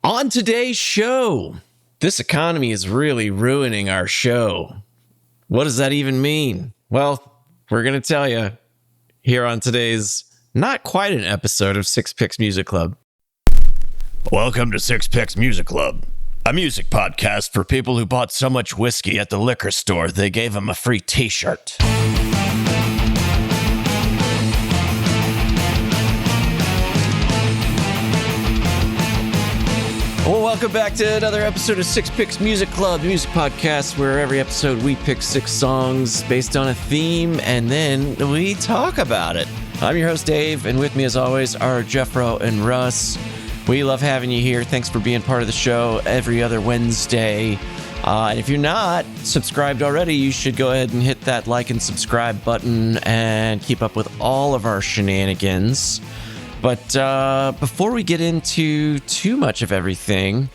On today's show, this economy is really ruining our show. What does that even mean? Well, we're going to tell you here on today's not quite an episode of Six Picks Music Club. Welcome to Six Picks Music Club, a music podcast for people who bought so much whiskey at the liquor store they gave them a free t-shirt. Well, welcome back to another episode of Six Picks Music Club, the music podcast where every episode we pick 6 songs based on a theme and then we talk about it. I'm your host, Dave, and with me as always are Jeffro and Russ. We love having you here. Thanks for being part of the show every other Wednesday. And if you're not subscribed already, you should go ahead and hit that like and subscribe button and keep up with all of our shenanigans. But before we get into too much of everything,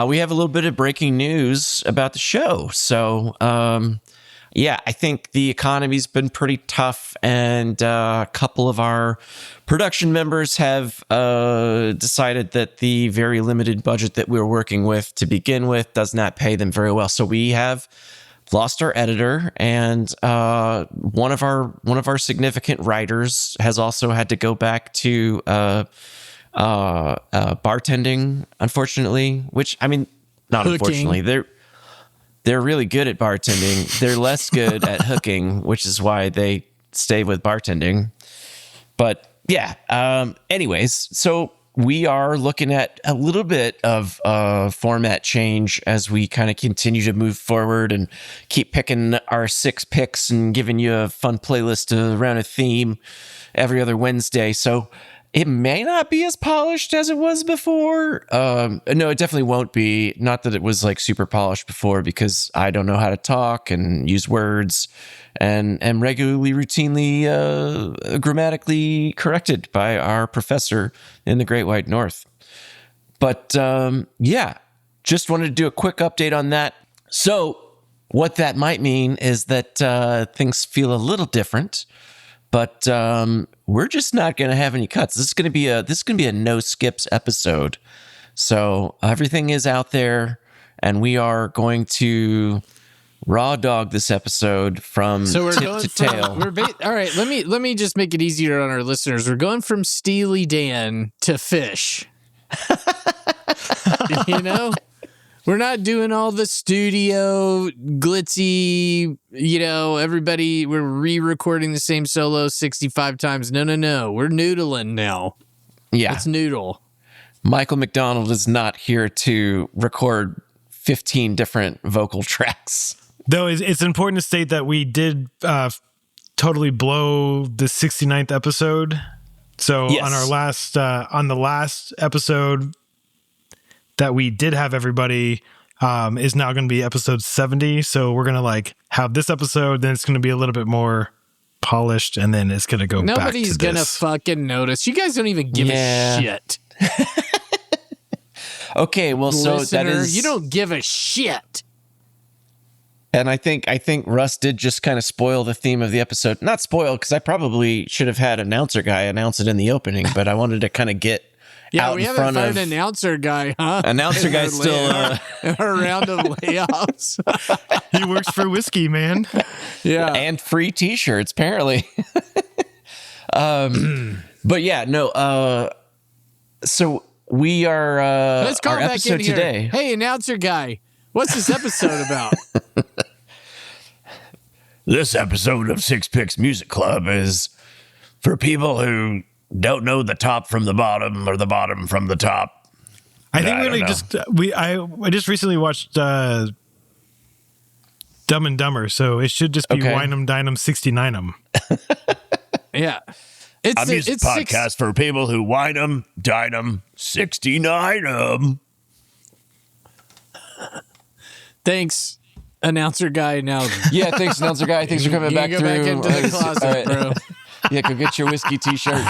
we have a little bit of breaking news about the show. So, I think the economy's been pretty tough, and a couple of our production members have decided that the very limited budget that we're working with to begin with does not pay them very well. So we have lost our editor, and one of our significant writers has also had to go back to bartending, unfortunately. Which, I mean, not hooking. Unfortunately, they're really good at bartending. They're less good at hooking, which is why they stay with bartending. But yeah, anyways, so we are looking at a little bit of format change as we kind of continue to move forward and keep picking our 6 picks and giving you a fun playlist around a theme every other Wednesday. So it may not be as polished as it was before. No, it definitely won't be. Not that it was like super polished before, because I don't know how to talk and use words and am regularly, routinely, grammatically corrected by our professor in the Great White North. But just wanted to do a quick update on that. So what that might mean is that things feel a little different, but we're just not going to have any cuts. This is going to be a no skips episode. So everything is out there, and we are going to raw dog this episode from tip to tail. All right, let me just make it easier on our listeners. We're going from Steely Dan to Fish. You know? We're not doing all the studio glitzy, everybody, we're re-recording the same solo 65 times. No. We're noodling now. Yeah. Let's noodle. Michael McDonald is not here to record 15 different vocal tracks. Though it's important to state that we did totally blow the 69th episode. So yes. On our on the last episode that we did have everybody is now going to be episode 70. So we're going to have this episode, then it's going to be a little bit more polished, and then it's going to go back to this. Nobody's going to fucking notice. You guys don't even give a shit. Okay, well, Listener, so that is... You don't give a shit. And I think Russ did just kind of spoil the theme of the episode. Not spoil, because I probably should have had announcer guy announce it in the opening, but I wanted to kind of get out in front of... we haven't found an announcer guy, huh? Announcer guy's still... in our round of layoffs. He works for whiskey, man. Yeah. And free t-shirts, apparently. But yeah, no. So we are... Let's call our back episode in here. today. Hey, announcer guy. What's this episode about? This episode of Six Picks Music Club is for people who don't know the top from the bottom or the bottom from the top. I think I just recently watched Dumb and Dumber, so it should just be Wine 'em, Dine 'em, 69 'em. Yeah. It's a music podcast for people who wine 'em, dine 'em, 69 'em. Thanks, announcer guy. Now, Yeah, thanks, announcer guy. Thanks for coming back go through. back into the closet, bro. Yeah, go get your whiskey t-shirt.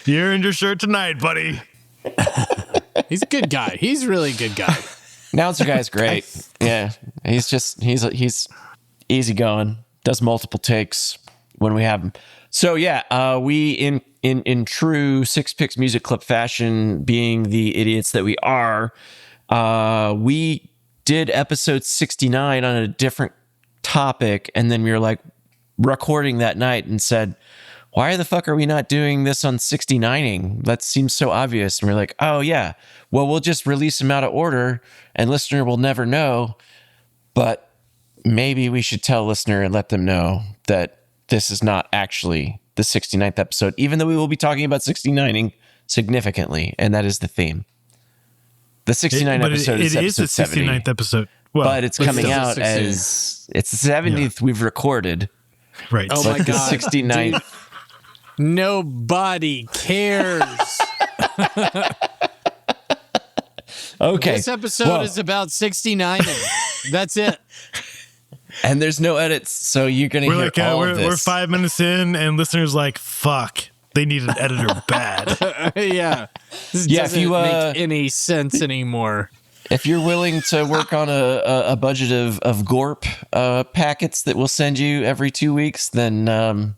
You earned your shirt tonight, buddy. He's a good guy. He's a really good guy. Announcer guy's great. Yeah, he's easygoing. Does multiple takes when we have him. So yeah, we in true Six Picks Music Club fashion, being the idiots that we are, we did episode 69 on a different topic, and then we were like recording that night and said, why the fuck are we not doing this on 69ing? That seems so obvious. And we're like, oh yeah, well, we'll just release them out of order and listener will never know. But maybe we should tell listener and let them know that this is not actually the 69th episode, even though we will be talking about 69ing significantly. And that is the theme. The 69th episode is episode 70. 69th episode. Well, but it's coming out as it's the 70th we've recorded. Right. Oh my God. The 69th. Dude, nobody cares. Okay. This episode is about 69. That's it. And there's no edits, so you're going to hear all of this. We're 5 minutes in, and listeners like, fuck, they need an editor bad. Yeah. This doesn't make any sense anymore. If you're willing to work on a budget of Gorp packets that we'll send you every 2 weeks, then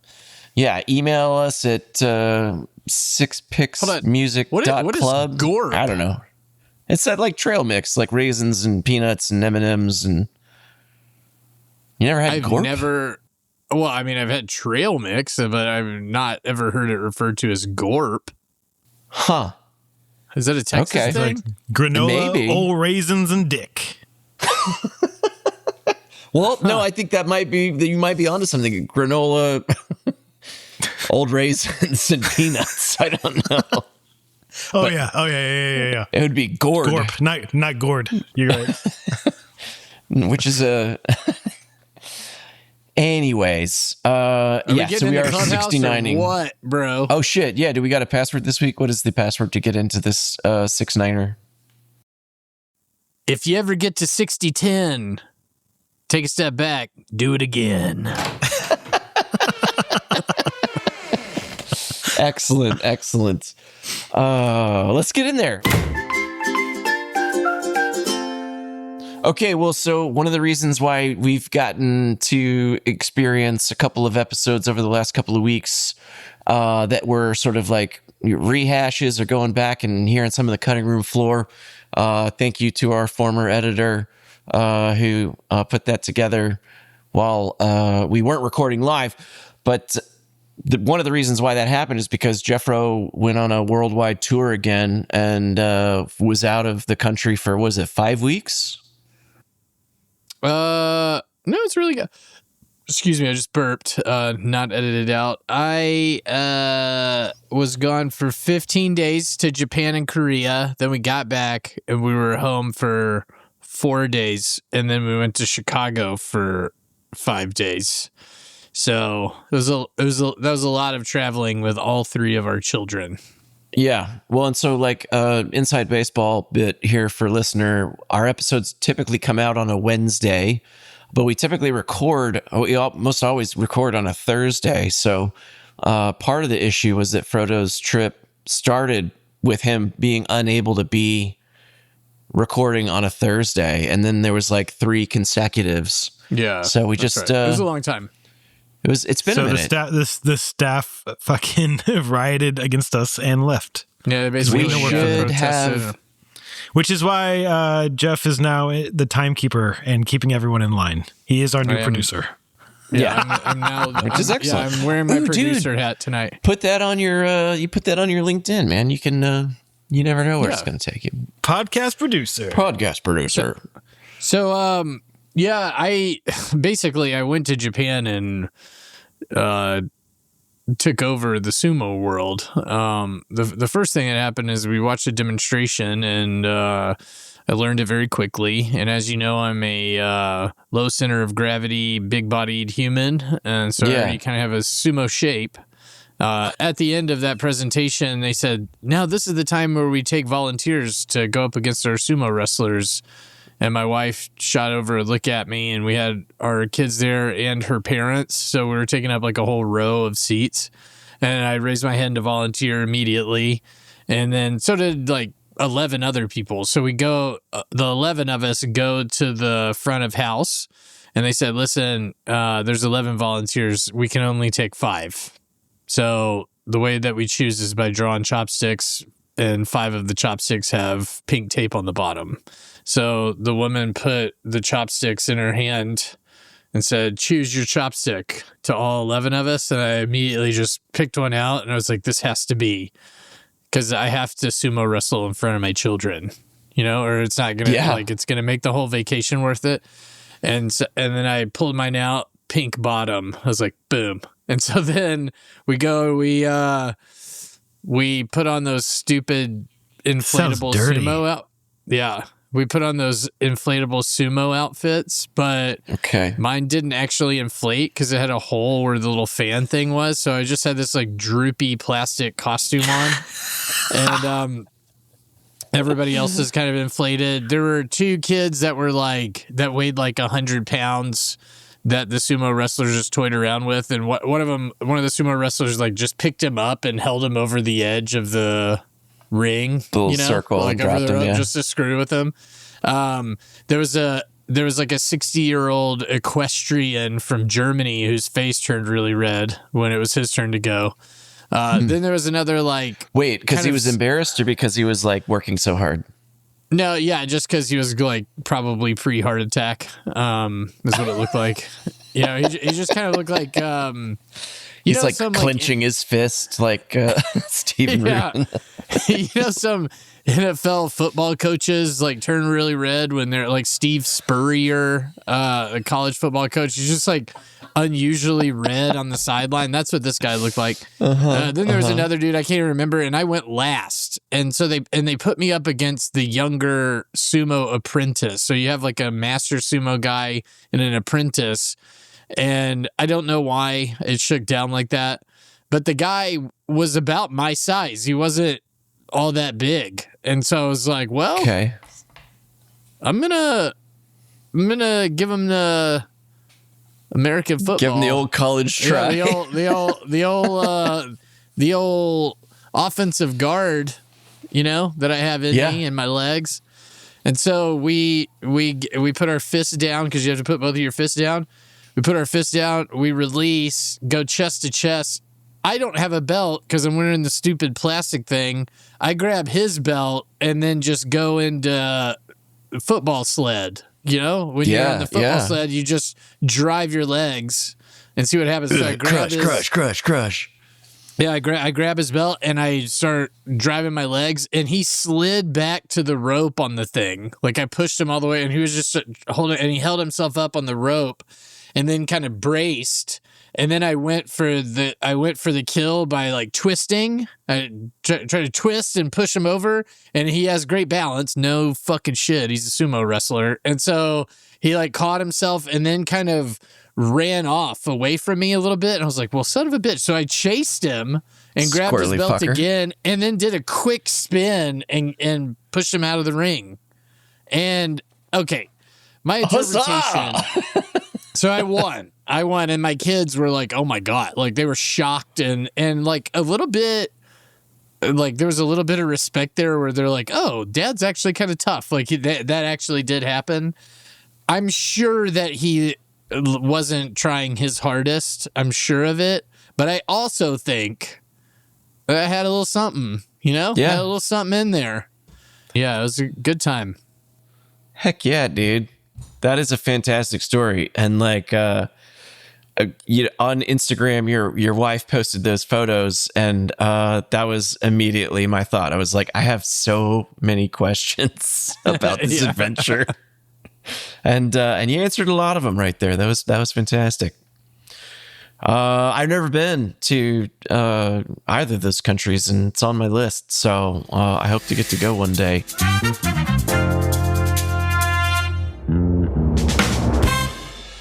email us at sixpicksmusic.club. What is Gorp? I don't know. It's that like trail mix, like raisins and peanuts and M&Ms, and you never had Gorp? Well, I mean, I've had trail mix, but I've not ever heard it referred to as Gorp. Huh. Is that a Texas thing? Like granola, Maybe. old raisins, and dick. Well, no, I think that you might be onto something. Granola, old raisins, and peanuts. I don't know. Oh yeah. It would be gourd. Gorp, not gourd. You're right. Which is a. Anyways, so we are 69ing. What, bro? Oh shit! Yeah, do we got a password this week? What is the password to get into this 69er? If you ever get to 6010, take a step back, do it again. Excellent. Let's get in there. Okay, well, so one of the reasons why we've gotten to experience a couple of episodes over the last couple of weeks that were sort of like rehashes or going back and hearing some of the cutting room floor. Thank you to our former editor who put that together while we weren't recording live. But one of the reasons why that happened is because Jeffro went on a worldwide tour again and was out of the country for, was it 5 weeks? No, it's really good. Excuse me, I just burped, not edited out. I was gone for 15 days to Japan and Korea. Then we got back and we were home for 4 days. And then we went to Chicago for 5 days. So that was a lot of traveling with all three of our children. Yeah. Well, and so like inside baseball bit here for listener, our episodes typically come out on a Wednesday, but we typically we almost always record on a Thursday. So part of the issue was that Frodo's trip started with him being unable to be recording on a Thursday. And then there was like 3 consecutives. Yeah. So we just, right. It was a long time. It's been a minute. The staff fucking rioted against us and left. Yeah, basically we should have. Which is why Jeff is now the timekeeper and keeping everyone in line. He is our new producer. Yeah, I'm now, which is excellent. Yeah, I'm wearing my producer hat tonight. Put that on your LinkedIn, man. You can you never know where it's going to take you. Podcast producer. So I went to Japan and took over the sumo world. The first thing that happened is we watched a demonstration and I learned it very quickly. And as you know, I'm a low center of gravity, big-bodied human, and so I already kind of have a sumo shape. At the end of that presentation, they said, now this is the time where we take volunteers to go up against our sumo wrestlers. And my wife shot over a look at me, and we had our kids there and her parents. So we were taking up like a whole row of seats. And I raised my hand to volunteer immediately. And then so did like 11 other people. So the 11 of us go to the front of house. And they said, listen, there's 11 volunteers. We can only take 5. So the way that we choose is by drawing chopsticks, and 5 of the chopsticks have pink tape on the bottom. So the woman put the chopsticks in her hand and said, choose your chopstick to all 11 of us. And I immediately just picked one out, and I was like, this has to be, because I have to sumo wrestle in front of my children, or it's not going to, it's going to make the whole vacation worth it. And then I pulled mine out, pink bottom. I was like, boom. And so then we put on those stupid inflatable sumo out. Yeah. We put on those inflatable sumo outfits, but mine didn't actually inflate because it had a hole where the little fan thing was. So I just had this like droopy plastic costume on, and everybody else is kind of inflated. There were 2 kids that weighed like 100 pounds that the sumo wrestlers just toyed around with, and one of the sumo wrestlers like just picked him up and held him over the edge of the ring, the little circle, like and dropped him, just to screw with him. There was like a 60-year-old equestrian from Germany whose face turned really red when it was his turn to go. Then there was another wait, because he was embarrassed or because he was like working so hard? No, yeah, just because he was like probably pre-heart attack, is what it looked like. He just kind of looked like he's like clenching his fist like Steven Rubin. Some NFL football coaches like turn really red when they're like Steve Spurrier, a college football coach. He's just like unusually red on the sideline. That's what this guy looked like. Then there was another dude, I can't even remember, and I went last. And so they put me up against the younger sumo apprentice. So you have like a master sumo guy and an apprentice. And I don't know why it shook down like that, but the guy was about my size. He wasn't all that big. And so I was like, well, I'm gonna give him the American football. Give him the old college try. Yeah, the old offensive guard, that I have in me and my legs. And so we put our fists down, because you have to put both of your fists down. We put our fists down, we release, go chest to chest. I don't have a belt because I'm wearing the stupid plastic thing. I grab his belt and then just go into football sled. When you're on the football sled, you just drive your legs and see what happens. So I grab crush. Yeah, I grab his belt and I start driving my legs, and he slid back to the rope on the thing. Like I pushed him all the way, and he was just holding, and he held himself up on the rope. And then kind of braced, and then I went for the kill by like twisting. I try to twist and push him over, and he has great balance. No fucking shit, he's a sumo wrestler, and so he like caught himself and then kind of ran off away from me a little bit. And I was like, "Well, son of a bitch!" So I chased him and grabbed his belt again, and then did a quick spin and pushed him out of the ring. And my interpretation. So I won, and my kids were like, "Oh my god!" Like they were shocked and like a little bit, like there was a little bit of respect there where they're like, "Oh, Dad's actually kind of tough." Like that actually did happen. I'm sure that he wasn't trying his hardest. I'm sure of it, but I also think I had a little something, had a little something in there. Yeah, it was a good time. Heck yeah, dude. That is a fantastic story. And like, on Instagram, your wife posted those photos, and that was immediately my thought. I was like, I have so many questions about this adventure, and you answered a lot of them right there. That was fantastic. I've never been to either of those countries, and it's on my list. So I hope to get to go one day.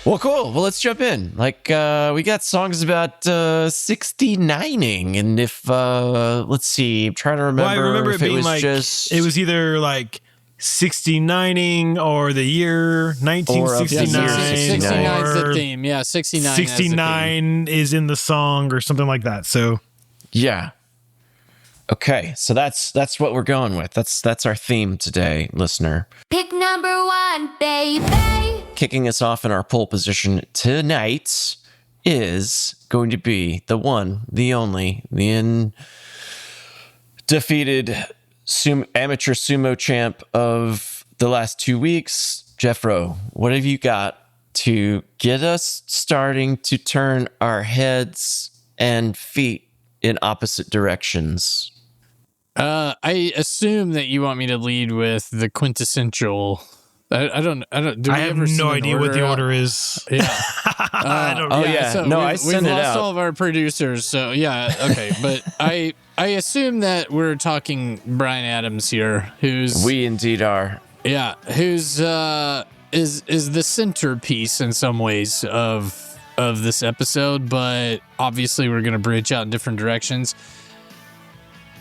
Well, cool. Well, let's jump in. Like, we got songs about 69ing, and if let's see, I'm trying to remember. Well, I remember if it being it was either like 69ing or the year 1969. 69 is the theme. Yeah, 69. 69 is in the song or something like that. So, yeah. Okay, so that's what we're going with. That's our theme today, listener. Pick number 1, baby. Kicking us off in our pole position tonight is going to be the one, the only, the undefeated amateur sumo champ of the last 2 weeks. Jeffro, what have you got to get us starting to turn our heads and feet in opposite directions? I assume that you want me to lead with the quintessential. I don't. I have no idea what the order is. Yeah. I don't. So I sent it we've lost out. all of our producers. So yeah, okay. But I assume that we're talking Bryan Adams here, who's We indeed are. yeah, who's is the centerpiece in some ways of this episode, but obviously we're gonna branch out in different directions.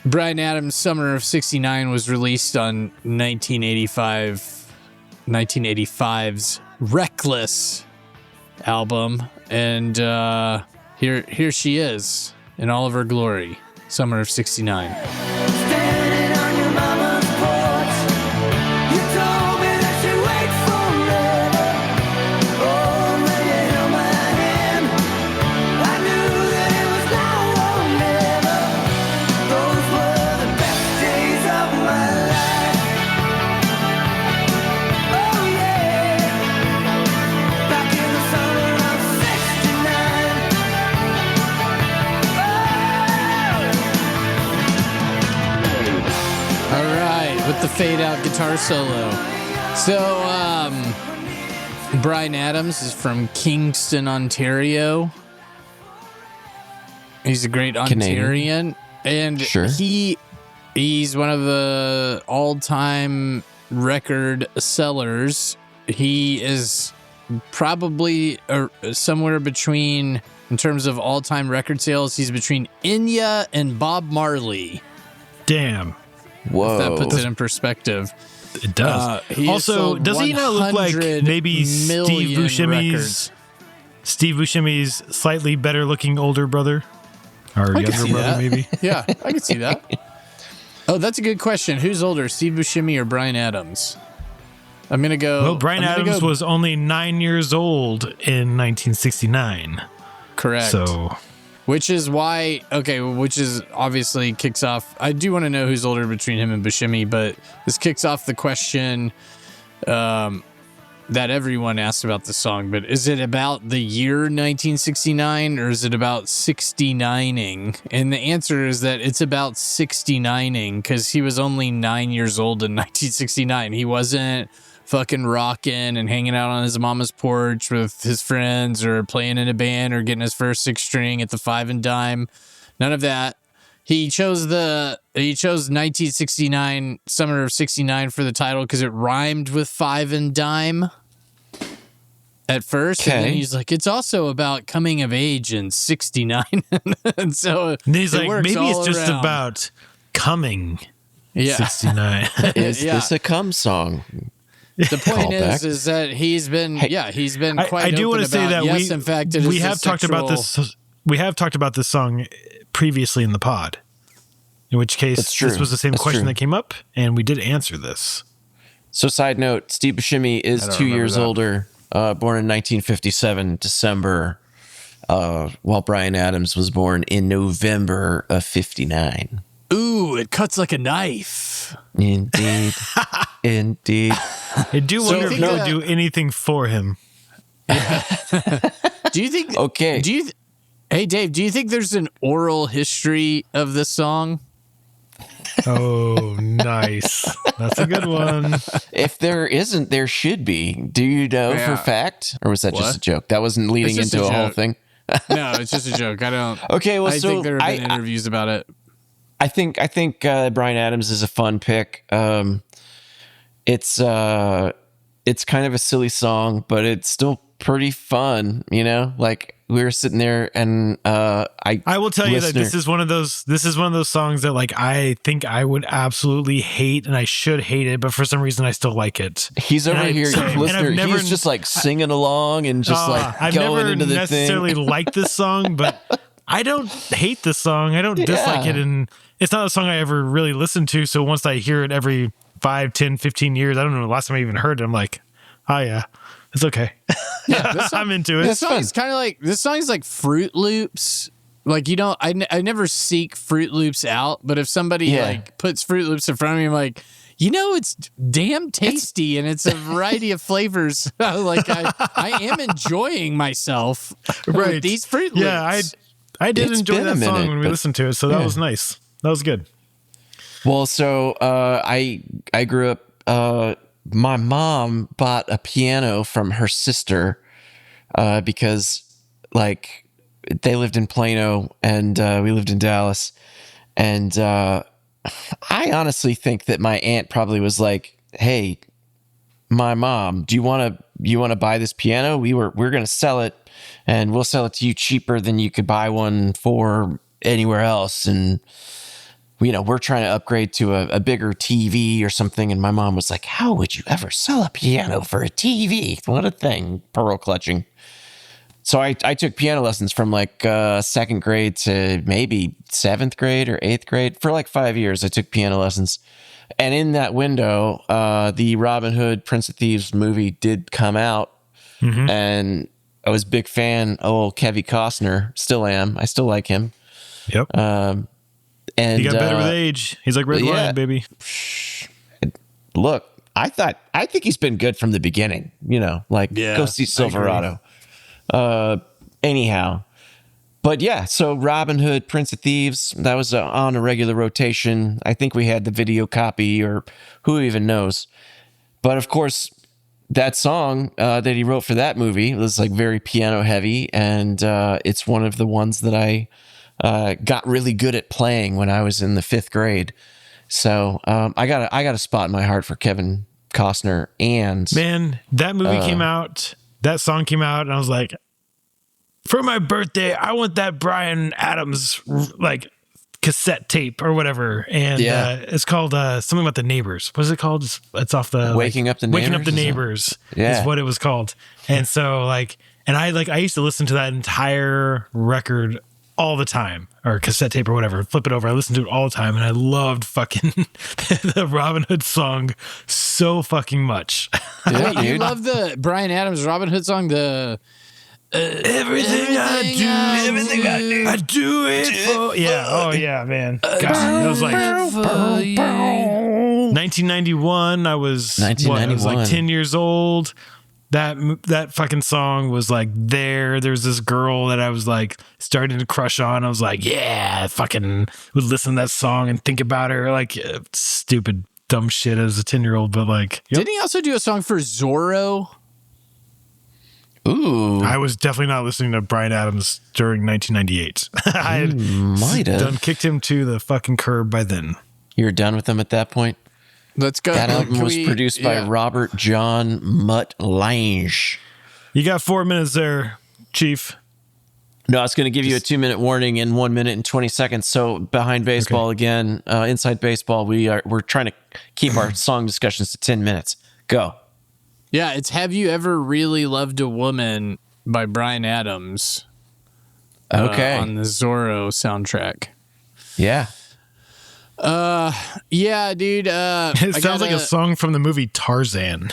Bryan Adams' Summer of '69 was released on 1985's Reckless album, and here she is in all of her glory, Summer of '69. Standing on your mama's porch, you told me that you wait forever. Oh, when you held my hand, I knew that it was now or never. Those were the best days of my life. Oh yeah, back in the summer of '69. All right, with the fade out guitar solo. So, Bryan Adams is from Kingston, Ontario. He's a great Ontarian, and Sure. he's one of the all-time record sellers. He is probably somewhere between, in terms of all-time record sales, he's between Enya and Bob Marley. Damn. Whoa. That puts it in perspective. It does. He Also, sold does he not look like 100 maybe Steve million Buscemi's slightly better looking older brother? Or I can younger see brother, that. maybe? Yeah, I can see that. Oh, that's a good question. Who's older, Steve Buscemi or Bryan Adams? I'm going to go... Well, Bryan Adams was only 9 years old in 1969. Correct. So, Which is obviously kicks off... I do want to know who's older between him and Buscemi, but this kicks off the question that everyone asked about the song, but is it about the year 1969 or is it about 69ing? And the answer is that it's about 69ing because he was only 9 years old in 1969. He wasn't fucking rocking and hanging out on his mama's porch with his friends or playing in a band or getting his first 6-string at the Five and Dime. None of that. He chose 1969, Summer of '69 for the title because it rhymed with Five and Dime at first. And then Okay. he's like, it's also about coming of age in '69. And so and he's it like, works maybe it's all just around. about coming Yeah. 69. Is Yeah. this a cum song? The point Callback. is that he's been quite I do open want to say about, that yes, in fact, it we is a have talked about sexual- this. We have talked about this song previously in the pod. In which case, That's true. this was the same That's question true. that came up, and we did answer this. So, side note, Steve Buscemi is I don't 2 remember years that. older, born in 1957, December, while Bryan Adams was born in November of 59. Ooh, it cuts like a knife. Indeed. Indeed. I do wonder if think that would that- do anything for him. Do you think? Okay. Hey, Dave, do you think there's an oral history of this song? Oh, nice. That's a good one. If there isn't, there should be. Do you know Yeah. for fact? Or was that What? just a joke? That wasn't leading It's just into a a whole joke. thing. No, it's just a joke. I don't. Okay, well, I so think there have been I- interviews about it. I think Bryan Adams is a fun pick. It's kind of a silly song, but it's still pretty fun. You know, like we were sitting there, and I I will tell you that listener- this is one of those songs that like I think I would absolutely hate, and I should hate it, but for some reason I still like it. He's over And I- here, and I've listener. never- He's just like singing along and just like I've going never into the necessarily thing. liked this song, but I don't hate this song. I don't dislike it, and it's not a song I ever really listened to. So once I hear it every 5, 10, 15 years, I don't know the last time I even heard it. I'm like, oh yeah, It's okay. Yeah, this I'm into it. This song is kind of like Fruit Loops. Like I never seek Fruit Loops out, but if somebody like puts Fruit Loops in front of me, I'm like, it's damn tasty and it's a variety of flavors. Like I am enjoying myself with these Fruit Loops. Yeah, I did enjoy that song when we listened to it, so that was nice. That was good. Well, so I grew up. My mom bought a piano from her sister because, like, they lived in Plano and we lived in Dallas, and I honestly think that my aunt probably was like, "Hey, my mom, do you want to buy this piano? We're going to sell it, and we'll sell it to you cheaper than you could buy one for anywhere else." And we're trying to upgrade to a bigger TV or something. And my mom was like, "How would you ever sell a piano for a TV? What a thing." Pearl clutching. So I took piano lessons from like second grade to maybe 7th grade or 8th grade. For like 5 years, I took piano lessons. And in that window, the Robin Hood, Prince of Thieves movie did come out. Mm-hmm. And I was a big fan of old Kevin Costner. Still am. I still like him. Yep. And he got better with age. He's like Red Lion, baby. Look, I think he's been good from the beginning. Go see Silverado. Anyhow, but yeah, so Robin Hood, Prince of Thieves, that was on a regular rotation. I think we had the video copy, or who even knows. But of course, that song that he wrote for that movie was like very piano heavy, and it's one of the ones that I got really good at playing when I was in the 5th grade. So I got a spot in my heart for Kevin Costner. And man, that movie came out, that song came out, and I was like, for my birthday, I want that Bryan Adams like cassette tape or whatever. And it's called something about the neighbors. What is it called? It's off the Waking Up the Neighbors. Waking Up the Neighbors is what it was called. And so I used to listen to that entire record all the time, or cassette tape or whatever, flip it over. I listened to it all the time, and I loved fucking the Robin Hood song so fucking much. Wait, you love the Bryan Adams Robin Hood song, the everything I do it for. Yeah. Oh yeah, man. God, that was like 1991. I was 1991. I was like 10 years old. That fucking song was like there's this girl that I was like starting to crush on. I was like, yeah, I fucking would listen to that song and think about her, like stupid dumb shit as a 10-year-old. But like, Didn't he also do a song for Zorro? Ooh. I was definitely not listening to Bryan Adams during 1998. I had done kicked him to the fucking curb by then. You were done with him at that point? Let's go. That album was produced by Robert John Mutt Lange. You got 4 minutes there, Chief. No, I was going to give you a 2-minute warning in 1 minute and 20 seconds. So behind baseball again, inside baseball, we're trying to keep our song discussions to 10 minutes. Go. Yeah, it's Have You Ever Really Loved a Woman by Bryan Adams. Okay. On the Zorro soundtrack. Yeah. Yeah, dude. It sounds like a song from the movie Tarzan.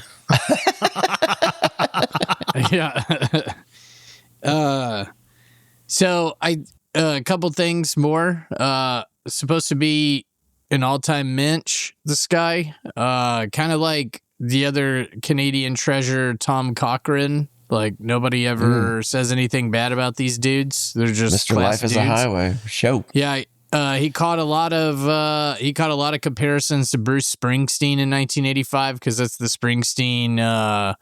Yeah. So a couple things more. Supposed to be an all-time mensch, this guy. Kind of like the other Canadian treasure, Tom Cochrane. Like nobody ever says anything bad about these dudes. They're just Mr. Life is a Highway show. Yeah. He caught a lot of comparisons to Bruce Springsteen in 1985 because that's the Springsteen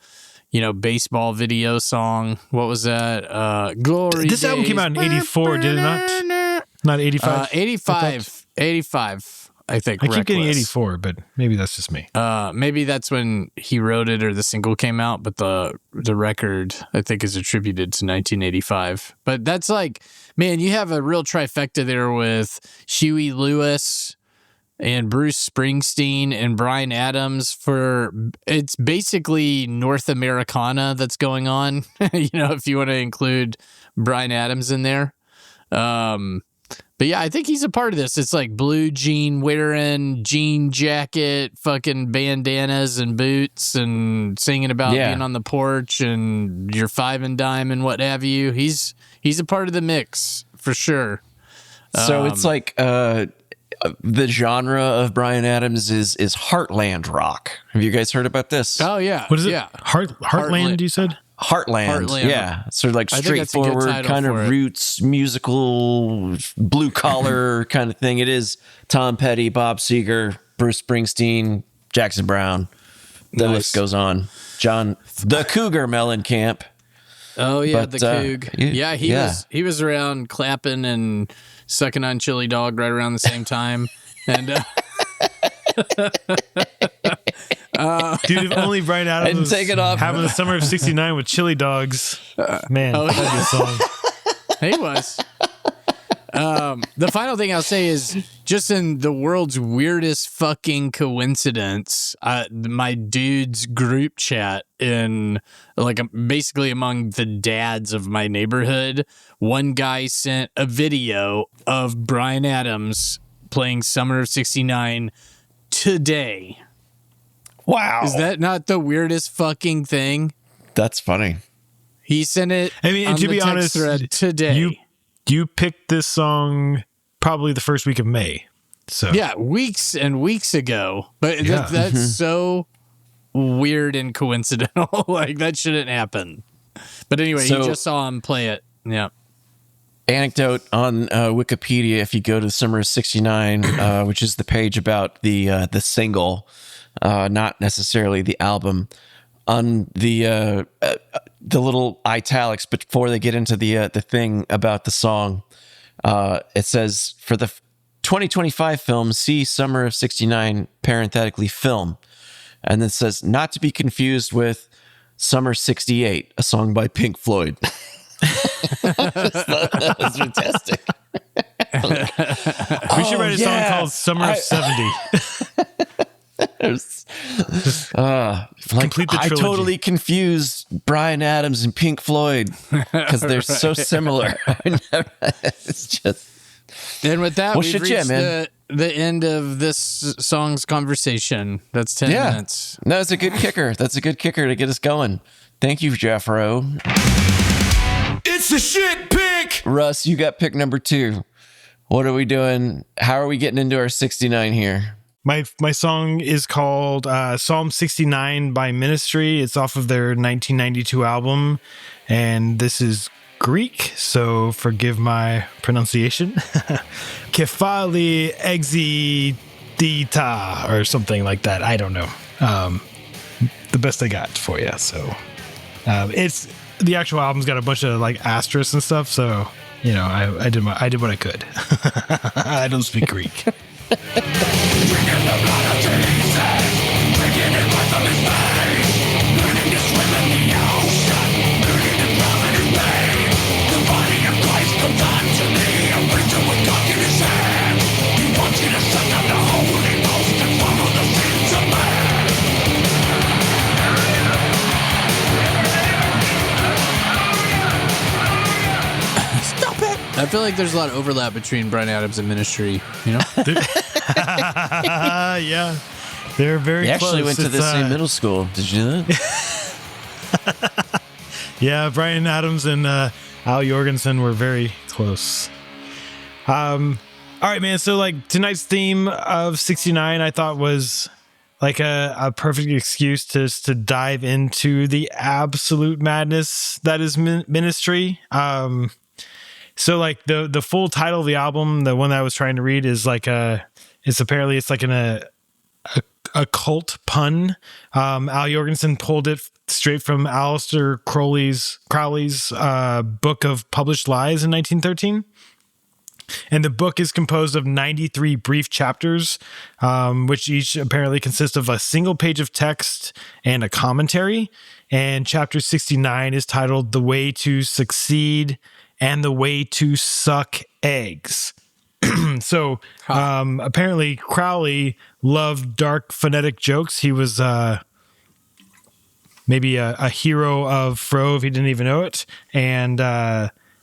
baseball video song. What was that? Glory. This album came out in 84, did it not? Not 85. 85. I think. I keep getting 84, but maybe that's just me. Maybe that's when he wrote it or the single came out, but the record I think is attributed to 1985. But that's like, man, you have a real trifecta there with Huey Lewis and Bruce Springsteen and Bryan Adams. It's basically North Americana that's going on. If you want to include Bryan Adams in there. But yeah, I think he's a part of this. It's like blue jean wearing, jean jacket, fucking bandanas and boots, and singing about being on the porch and your five and dime and what have you. He's a part of the mix for sure. So it's like the genre of Bryan Adams is heartland rock. Have you guys heard about this? Oh yeah, What is it? Yeah, Heartland, you said? Heartland. Yeah. Sort of like I think that's a good straightforward title kind of for it. roots, musical, blue collar kind of thing. It is Tom Petty, Bob Seger, Bruce Springsteen, Jackson Brown. The list goes on. John the Cougar Mellencamp. Oh yeah, But, the Coug. He was around clapping and sucking on Chili Dog right around the same time. And Dude, if only Bryan Adams was take it off. having the summer of '69 with chili dogs, man, that'd be a song. he was. The final thing I'll say is just in the world's weirdest fucking coincidence, my dude's group chat in like basically among the dads of my neighborhood, one guy sent a video of Bryan Adams playing Summer of '69 today. Wow. Is that not the weirdest fucking thing? That's funny. He sent it. I mean, on to the be text honest, thread today. You picked this song probably the first week of May. So Yeah, weeks and weeks ago. But Yeah. that's so weird and coincidental. Like, that shouldn't happen. But anyway, So- you just saw him play it. Yeah. Anecdote on Wikipedia, if you go to Summer of '69, which is the page about the single, not necessarily the album, on the little italics before they get into the thing about the song, it says for the 2025 film, see Summer of '69 parenthetically film, and then it says not to be confused with Summer '68, a song by Pink Floyd. That was fantastic. we should write a song called Summer of '70. Complete the I trilogy. totally confused Bryan Adams and Pink Floyd because they're so similar. It's just And with that, Well, we've shit, yeah, reached man. the end of this song's conversation. That's 10 minutes. No, it's a good kicker. That's a good kicker to get us going. Thank you, Jeff Rowe. It's the shit pick. Russ, you got pick number 2. What are we doing? How are we getting into our 69 here? My song is called Psalm 69 by Ministry. It's off of their 1992 album, and this is Greek, so forgive my pronunciation. Kefali exidita or something like that. I don't know. The best I got for you. So it's the actual album's got a bunch of like asterisks and stuff. So you know, I did what I could. I don't speak Greek. I feel like there's a lot of overlap between Bryan Adams and Ministry, you know? Yeah, they're very We close. actually went to the It's, same middle school. Did you know that? Yeah, Bryan Adams and Al Jorgensen were very close. All right, man. So like tonight's theme of 69, I thought was like a perfect excuse to dive into the absolute madness that is Ministry. So like the full title of the album, the one that I was trying to read is like it's like a cult pun. Al Jorgensen pulled it straight from Aleister Crowley's book of published lies in 1913. And the book is composed of 93 brief chapters, which each apparently consist of a single page of text and a commentary. And chapter 69 is titled The Way to Succeed and the Way to Suck Eggs. So apparently Crowley loved dark phonetic jokes. He was maybe a hero of Frove. He didn't even know it. And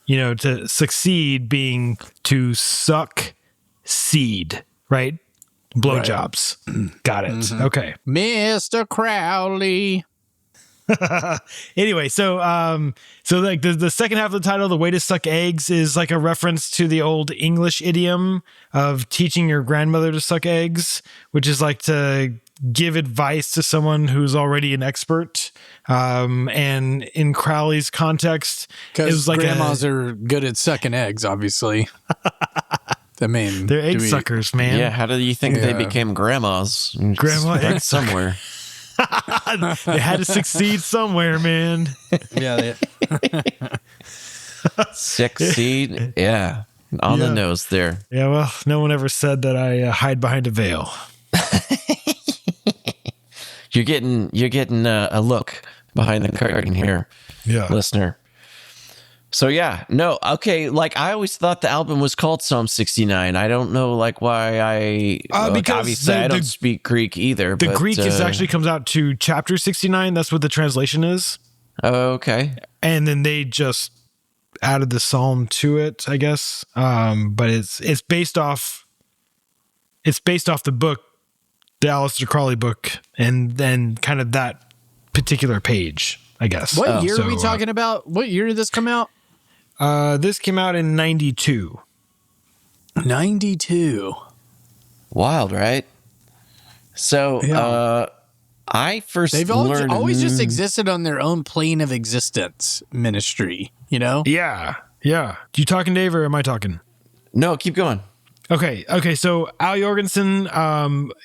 to succeed being to suck seed, right? Blowjobs. Got it. Okay. Mr. Crowley. Anyway, so like the second half of the title, The Way to Suck Eggs, is like a reference to the old English idiom of teaching your grandmother to suck eggs, which is like to give advice to someone who's already an expert. And in Crowley's context, it was like grandmas are good at sucking eggs, obviously. I mean, they're egg suckers, man. Yeah, how do you think they became grandmas? Grandma egg somewhere. They had to succeed somewhere, man. Yeah. Succeed. Yeah. On the nose there. Yeah, well, no one ever said that I hide behind a veil. You're getting a look behind the curtain here, listener. So yeah, no, okay. Like I always thought the album was called Psalm 69. I don't know, like why because obviously I don't speak Greek either. The Greek is actually comes out to chapter 69. That's what the translation is. Oh, okay. And then they just added the psalm to it, I guess. But it's based off the book, the Aleister Crowley book, and then kind of that particular page, I guess. What year are we talking about? What year did this come out? This came out in 92. 92. Wild, right? So, I first They've always just existed on their own plane of existence, ministry, Yeah. You talking, Dave, or am I talking? No, keep going. Okay. So Al Jorgensen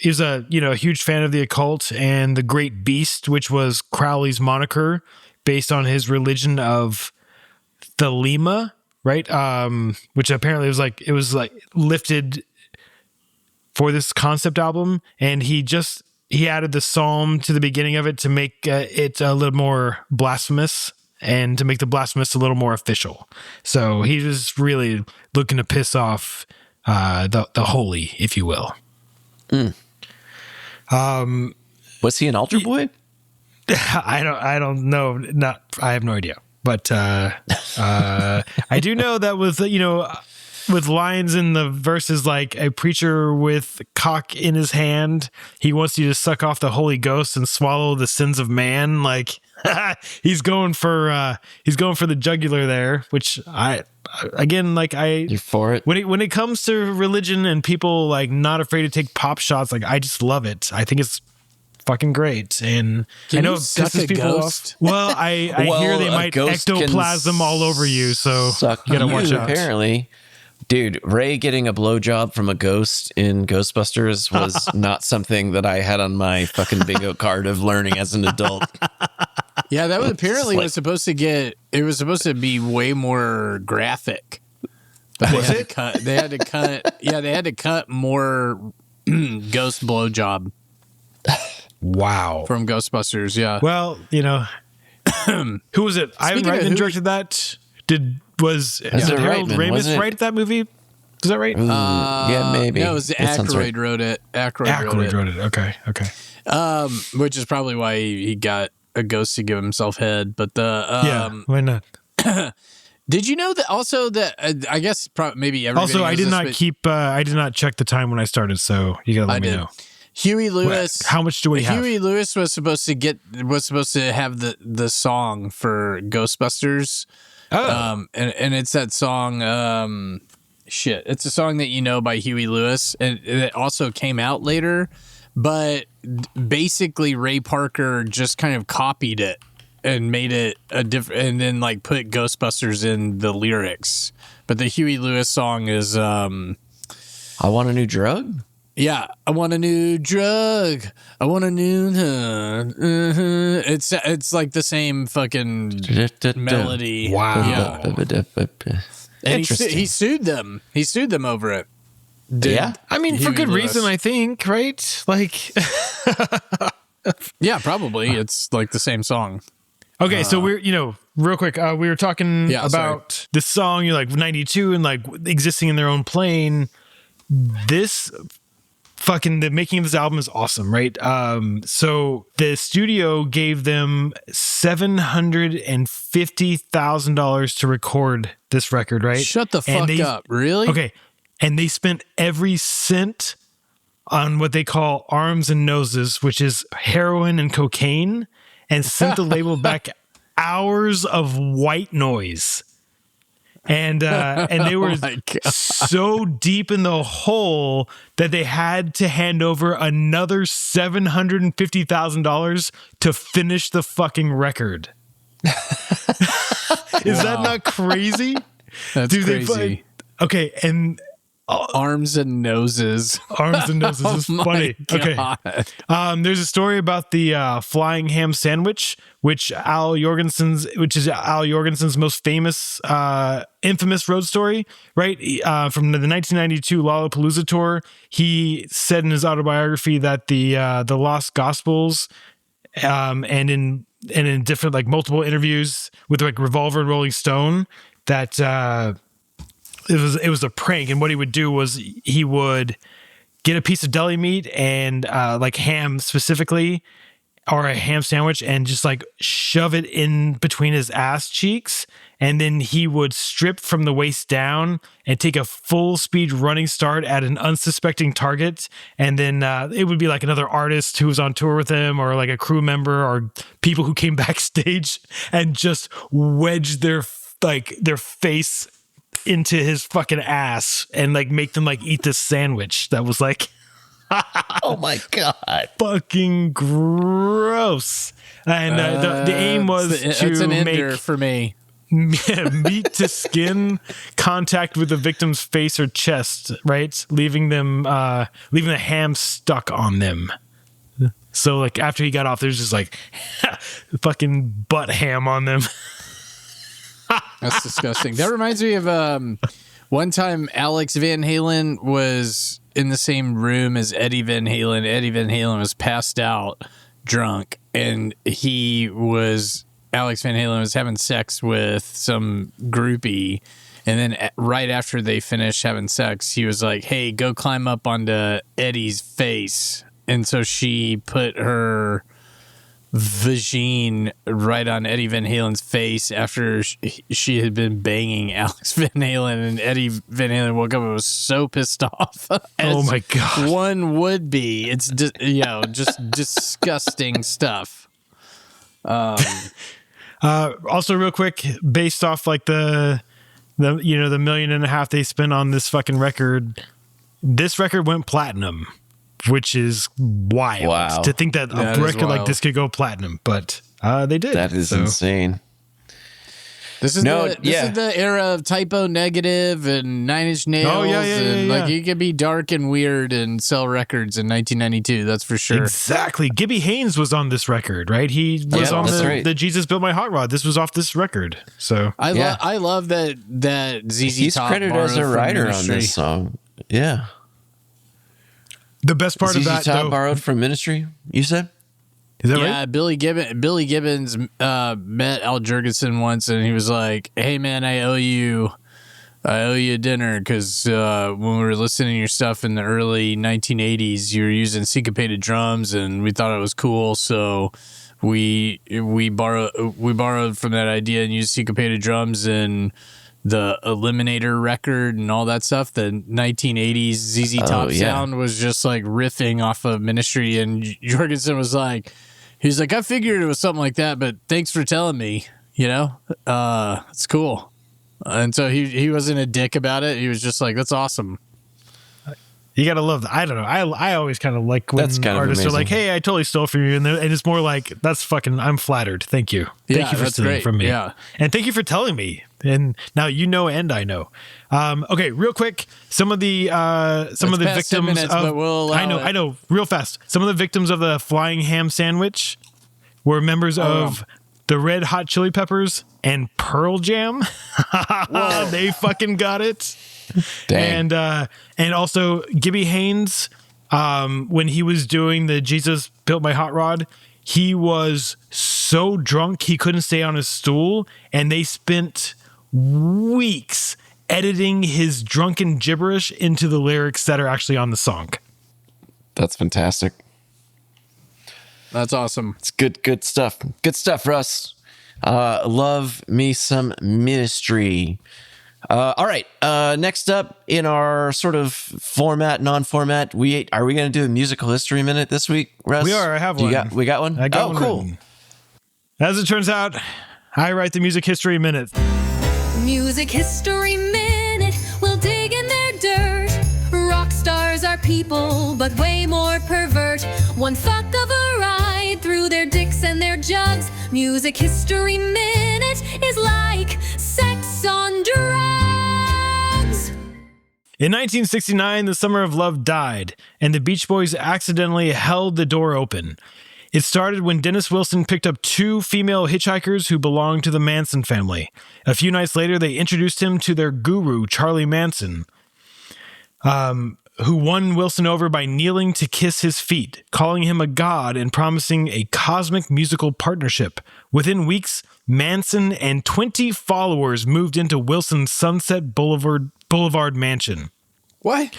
is a huge fan of the occult and the Great Beast, which was Crowley's moniker based on his religion of Thelema, right? Which apparently was lifted for this concept album, and he added the psalm to the beginning of it to make it a little more blasphemous and to make the blasphemous a little more official. So he was really looking to piss off the holy, if you will. Was he an altar boy? I don't know. I have no idea. But I do know that with lines in the verses like a preacher with cock in his hand, he wants you to suck off the Holy Ghost and swallow the sins of man. Like he's going for the jugular there, which you're for it. When it comes to religion and people like not afraid to take pop shots, like I just love it. I think it's fucking great. And I know it pisses people off. Well, I hear they might ectoplasm all over you, so you gotta watch out. Apparently, dude, Ray getting a blowjob from a ghost in Ghostbusters was not something that I had on my fucking bingo card of learning as an adult. Yeah, that was apparently was supposed to be way more graphic. But they had to cut more ghost blowjob. Wow. From Ghostbusters, yeah. Well, who was it? Ivan Reitman directed that? Was Harold Ramis write that movie? Is that right? Yeah, maybe. No, it was Aykroyd wrote it. Aykroyd wrote it. Okay. Which is probably why he got a ghost to give himself head. But why not? Did you know that also that I guess maybe everybody also I did not I did not check the time when I started, so you gotta let me know. Huey Lewis. How much do we have? Huey Lewis was supposed to have the song for Ghostbusters. Oh. And it's that song. It's a song that by Huey Lewis, and it also came out later. But basically, Ray Parker just kind of copied it and made it a different, and then like put Ghostbusters in the lyrics. But the Huey Lewis song is I Want a New Drug? Yeah, I want a new drug. I want a new. It's like the same fucking melody. Wow. Yeah. And he sued them. He sued them over it. Yeah. I mean, for good reason, I think, right? Like, yeah, probably. It's like the same song. Okay, so we're, real quick, we were talking about this song, like 92 and like existing in their own plane. This fucking the making of this album is awesome, right? So the studio gave them $750,000 to record this record, right? Shut the fuck up. Really? Okay. And they spent every cent on what they call arms and noses, which is heroin and cocaine, and sent the label back hours of white noise. And they were so deep in the hole that they had to hand over another $750,000 to finish the fucking record. Is that not crazy? That's crazy. Okay, and arms and noses. Arms and noses is funny. Okay. There's a story about the flying ham sandwich, which is Al Jorgensen's most famous, infamous road story, right? From the 1992 Lollapalooza tour, he said in his autobiography that the Lost Gospels, and in different like multiple interviews with like Revolver and Rolling Stone, that it was a prank, and what he would do was he would get a piece of deli meat and like ham specifically, or a ham sandwich, and just like shove it in between his ass cheeks, and then he would strip from the waist down and take a full speed running start at an unsuspecting target, and then it would be like another artist who was on tour with him, or like a crew member, or people who came backstage, and just wedge their face into his fucking ass and like make them like eat this sandwich that was like Oh my God. fucking gross. And the aim was it's to an ender make for me. meat to skin contact with the victim's face or chest, right? Leaving the ham stuck on them. So like after he got off, there's just like fucking butt ham on them. That's disgusting. That reminds me of one time Alex Van Halen was in the same room as Eddie Van Halen. Eddie Van Halen was passed out drunk, and Alex Van Halen was having sex with some groupie. And then right after they finished having sex, he was like, hey, go climb up onto Eddie's face. And so she put her vagine right on Eddie Van Halen's face after she had been banging Alex Van Halen, and Eddie Van Halen woke up and was so pissed off. Oh my God. One would be. It's just disgusting stuff. Also real quick, based off like the $1.5 million they spent on this fucking record, this record went platinum, which is wild. Wow. To think that a record like this could go platinum, but they did. That is insane. This is the era of Typo Negative and Nine Inch Nails. Like you could be dark and weird and sell records in 1992. That's for sure. Exactly. Gibby Haynes was on this record, right? He was on the Jesus Built My Hot Rod. This was off this record. So I love that ZZ He's Top credited as a writer on this song. Yeah. The best part of ZZ that, Top though, borrowed from Ministry, you said? is that right? Yeah, Billy Gibbons met Al Jurgensen once, and he was like, "Hey man, I owe you dinner because when we were listening to your stuff in the early 1980s, you were using syncopated drums, and we thought it was cool, so we borrowed from that idea and used syncopated drums and the Eliminator record and all that stuff. The 1980s ZZ Top sound was just like riffing off of Ministry, and Jorgensen was like, he's like, I figured it was something like that, but thanks for telling me, it's cool. And so he wasn't a dick about it. He was just like, that's awesome. You gotta love that. I don't know. I always kind of like when artists are like, "Hey, I totally stole from you," and it's more like, "That's fucking. I'm flattered. Thank you. Thank you for stealing from me. Yeah, and thank you for telling me." And now and I know. Okay, real quick. Some of the victims of I know. Real fast. Some of the victims of the flying ham sandwich were members of the Red Hot Chili Peppers and Pearl Jam. They fucking got it. Dang. And also Gibby Haynes, when he was doing the Jesus Built My Hot Rod, he was so drunk he couldn't stay on his stool, and they spent weeks editing his drunken gibberish into the lyrics that are actually on the song. That's fantastic. That's awesome. It's good stuff. Good stuff, Russ. Love me some Ministry. All right. Next up in our sort of format, non-format, are we going to do a musical history minute this week, Russ? We are. I have one. We got one? I got one cool. written. As it turns out, I write the music history minute. Music history minute, we'll dig in their dirt. Rock stars are people, but way more pervert. One fuck of a ride through their dicks and their jugs. Music history minute is like sex on drugs. In 1969, the Summer of Love died, and the Beach Boys accidentally held the door open. It started when Dennis Wilson picked up two female hitchhikers who belonged to the Manson family. A few nights later, they introduced him to their guru, Charlie Manson, who won Wilson over by kneeling to kiss his feet, calling him a god and promising a cosmic musical partnership. Within weeks, Manson and 20 followers moved into Wilson's Sunset Boulevard mansion. What?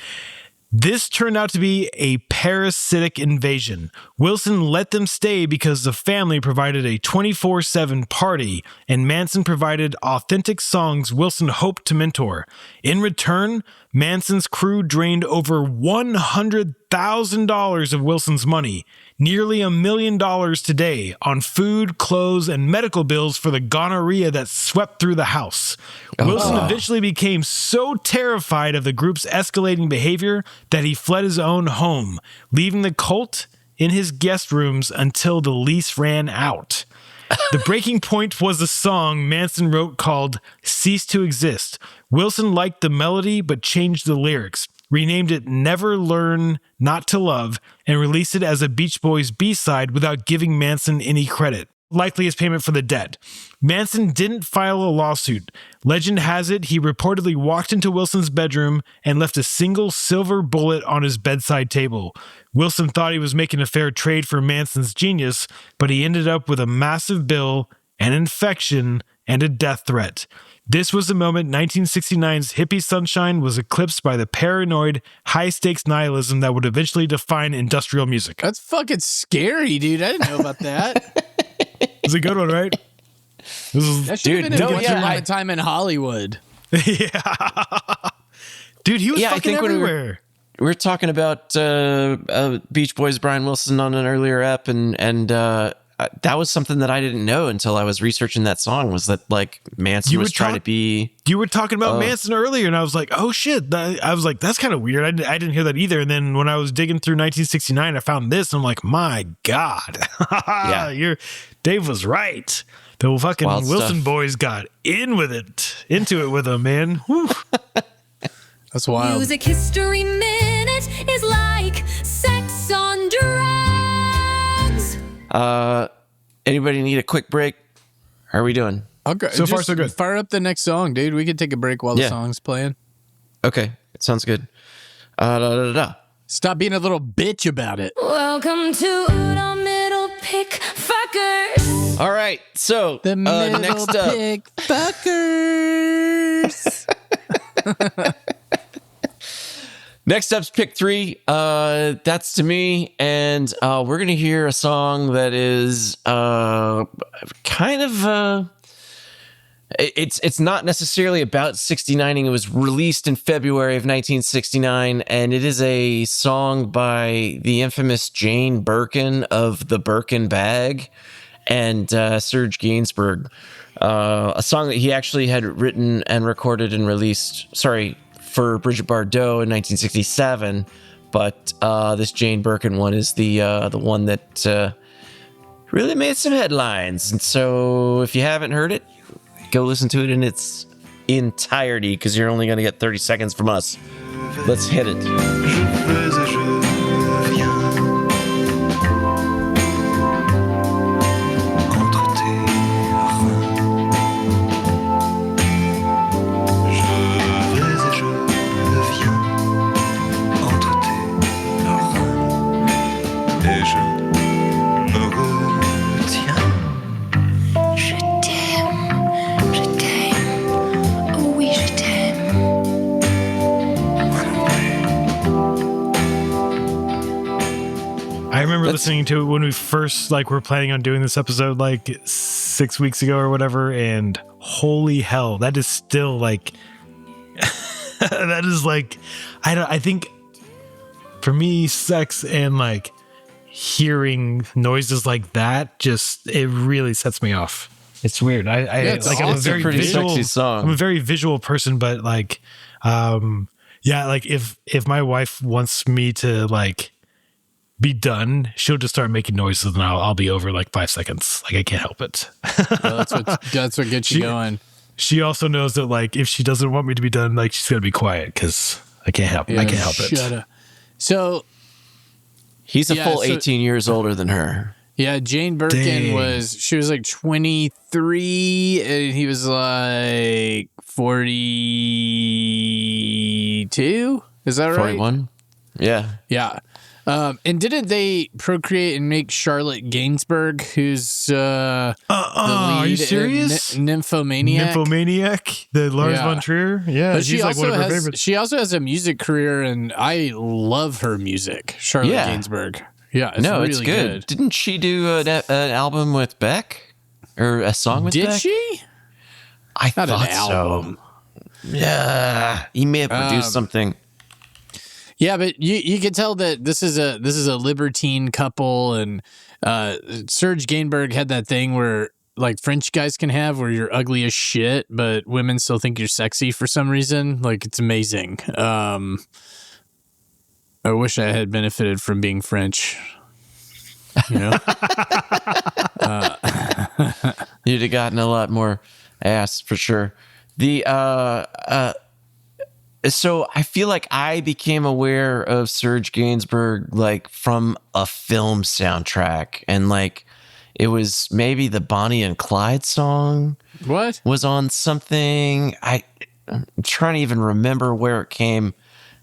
This turned out to be a parasitic invasion. Wilson let them stay because the family provided a 24/7 party, and Manson provided authentic songs Wilson hoped to mentor. In return, Manson's crew drained over $100,000 of Wilson's money, nearly $1 million today, on food, clothes, and medical bills for the gonorrhea that swept through the house. Wilson eventually became so terrified of the group's escalating behavior that he fled his own home, leaving the cult in his guest rooms until the lease ran out. The breaking point was a song Manson wrote called Cease to Exist. Wilson liked the melody but changed the lyrics, renamed it Never Learn Not to Love, and released it as a Beach Boys B-side without giving Manson any credit, likely as payment for the debt. Manson didn't file a lawsuit. Legend has it he reportedly walked into Wilson's bedroom and left a single silver bullet on his bedside table. Wilson thought he was making a fair trade for Manson's genius, but he ended up with a massive bill, an infection, and a death threat. This was the moment 1969's hippie sunshine was eclipsed by the paranoid, high-stakes nihilism that would eventually define industrial music. That's fucking scary, dude. I didn't know about that. It's a good one, right? That should have been a good time in Hollywood. Yeah. Dude, he was Yeah, I fucking think when everywhere. we were talking about Beach Boys Brian Wilson on an earlier ep, and that was something that I didn't know until I was researching that song, was that like Manson was trying to be... You were talking about Manson earlier, and I was like, oh shit. I was like, that's kind of weird. I didn't hear that either. And then when I was digging through 1969, I found this, and I'm like, my God. Yeah. Dave was right. The fucking Wild Wilson stuff. boys got into it with him, man. Whew. That's wild. Music history minute is like sex on drugs. Anybody need a quick break? How are we doing? Okay, So far, so good. Fire up the next song, dude. We could take a break while the Yeah. song's playing. Okay, it sounds good. Stop being a little bitch about it. Welcome to the middle pick fuckers. All right, so The middle next up, pick fuckers. next up's pick 3. That's to me, and we're gonna hear a song that is kind of. It's not necessarily about 69ing. It was released in February of 1969, and it is a song by the infamous Jane Birkin of the Birkin Bag and Serge Gainsbourg. A song that he actually had written and recorded and released, for Brigitte Bardot in 1967. But this Jane Birkin one is the one that really made some headlines. And so if you haven't heard it, go listen to it in its entirety, because you're only going to get 30 seconds from us. Let's hit it. Je t'aime, oh oui je t'aime. listening to it when we first were planning on doing this episode 6 weeks ago or whatever, and holy hell, that is still that is I think for me, sex and hearing noises like that, just it really sets me off. It's weird. I'm a very pretty visual sexy song. I'm a very visual person, but if my wife wants me to be done, she'll just start making noises and I'll be over 5 seconds. I can't help it. Well, that's what gets you going. She also knows that if she doesn't want me to be done, she's gonna be quiet because I can't help it. I can't help it. Shut up. So He's a full 18 years older than her. yeah, Jane Birkin Dang. she was 23 and he was 42. Is that right? 41? Yeah. Yeah. And didn't they procreate and make Charlotte Gainsbourg, who's the lead are you serious? Nymphomaniac? Nymphomaniac, the Lars Yeah. von Trier. Yeah, But she's one of her has, favorites. she also has a music career, and I love her music. Charlotte Yeah. Gainsbourg. Yeah, it's No, really it's good. Didn't she do an album with Beck? Or a song with Did Beck? she? I Not thought an album. so. Yeah. He may have produced something. Yeah, but you can tell that this is a libertine couple, and Serge Gainsbourg had that thing where French guys can have where you're ugly as shit, but women still think you're sexy for some reason. It's amazing. I wish I had benefited from being French. You know, You'd have gotten a lot more ass for sure. So I feel like I became aware of Serge Gainsbourg from a film soundtrack, and it was maybe the Bonnie and Clyde song what? was on something. I'm trying to even remember where it came,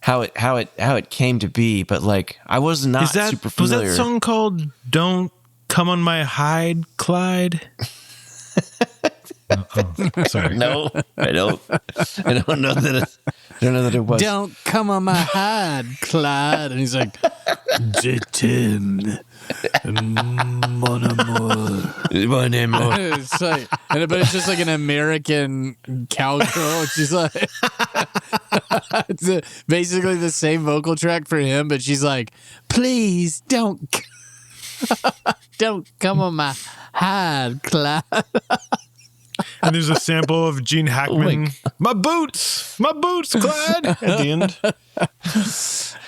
how it came to be, but I was not super familiar. Was that song called "Don't Come on My Hide, Clyde"? Sorry. No, I don't know that. I don't know that it was. Don't come on my hide, Clyde. And he's like, Je t'aime, mon amour. My name. It's but it's just an American cowgirl. She's it's basically the same vocal track for him, but she's like, please don't come on my hide, Clyde. And there's a sample of Gene Hackman. My boots, Clyde. At the end. I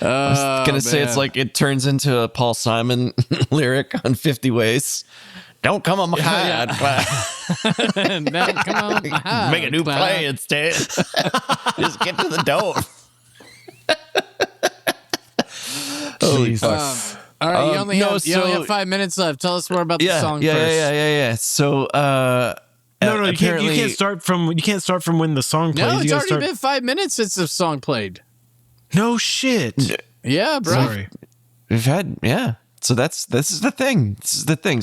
was gonna say it's it turns into a Paul Simon lyric on 50 Ways. Don't come on my hide. Don't come on my hide, Make a new Clyde. play instead. Just get to the door. Holy fuck. All right, you only have so- 5 minutes left. Tell us more about the song yeah, first. yeah. So No, you apparently can't start from when the song plays. No, You it's gotta already been 5 minutes since the song played. No shit. Yeah, bro. Sorry. we've had So this is the thing.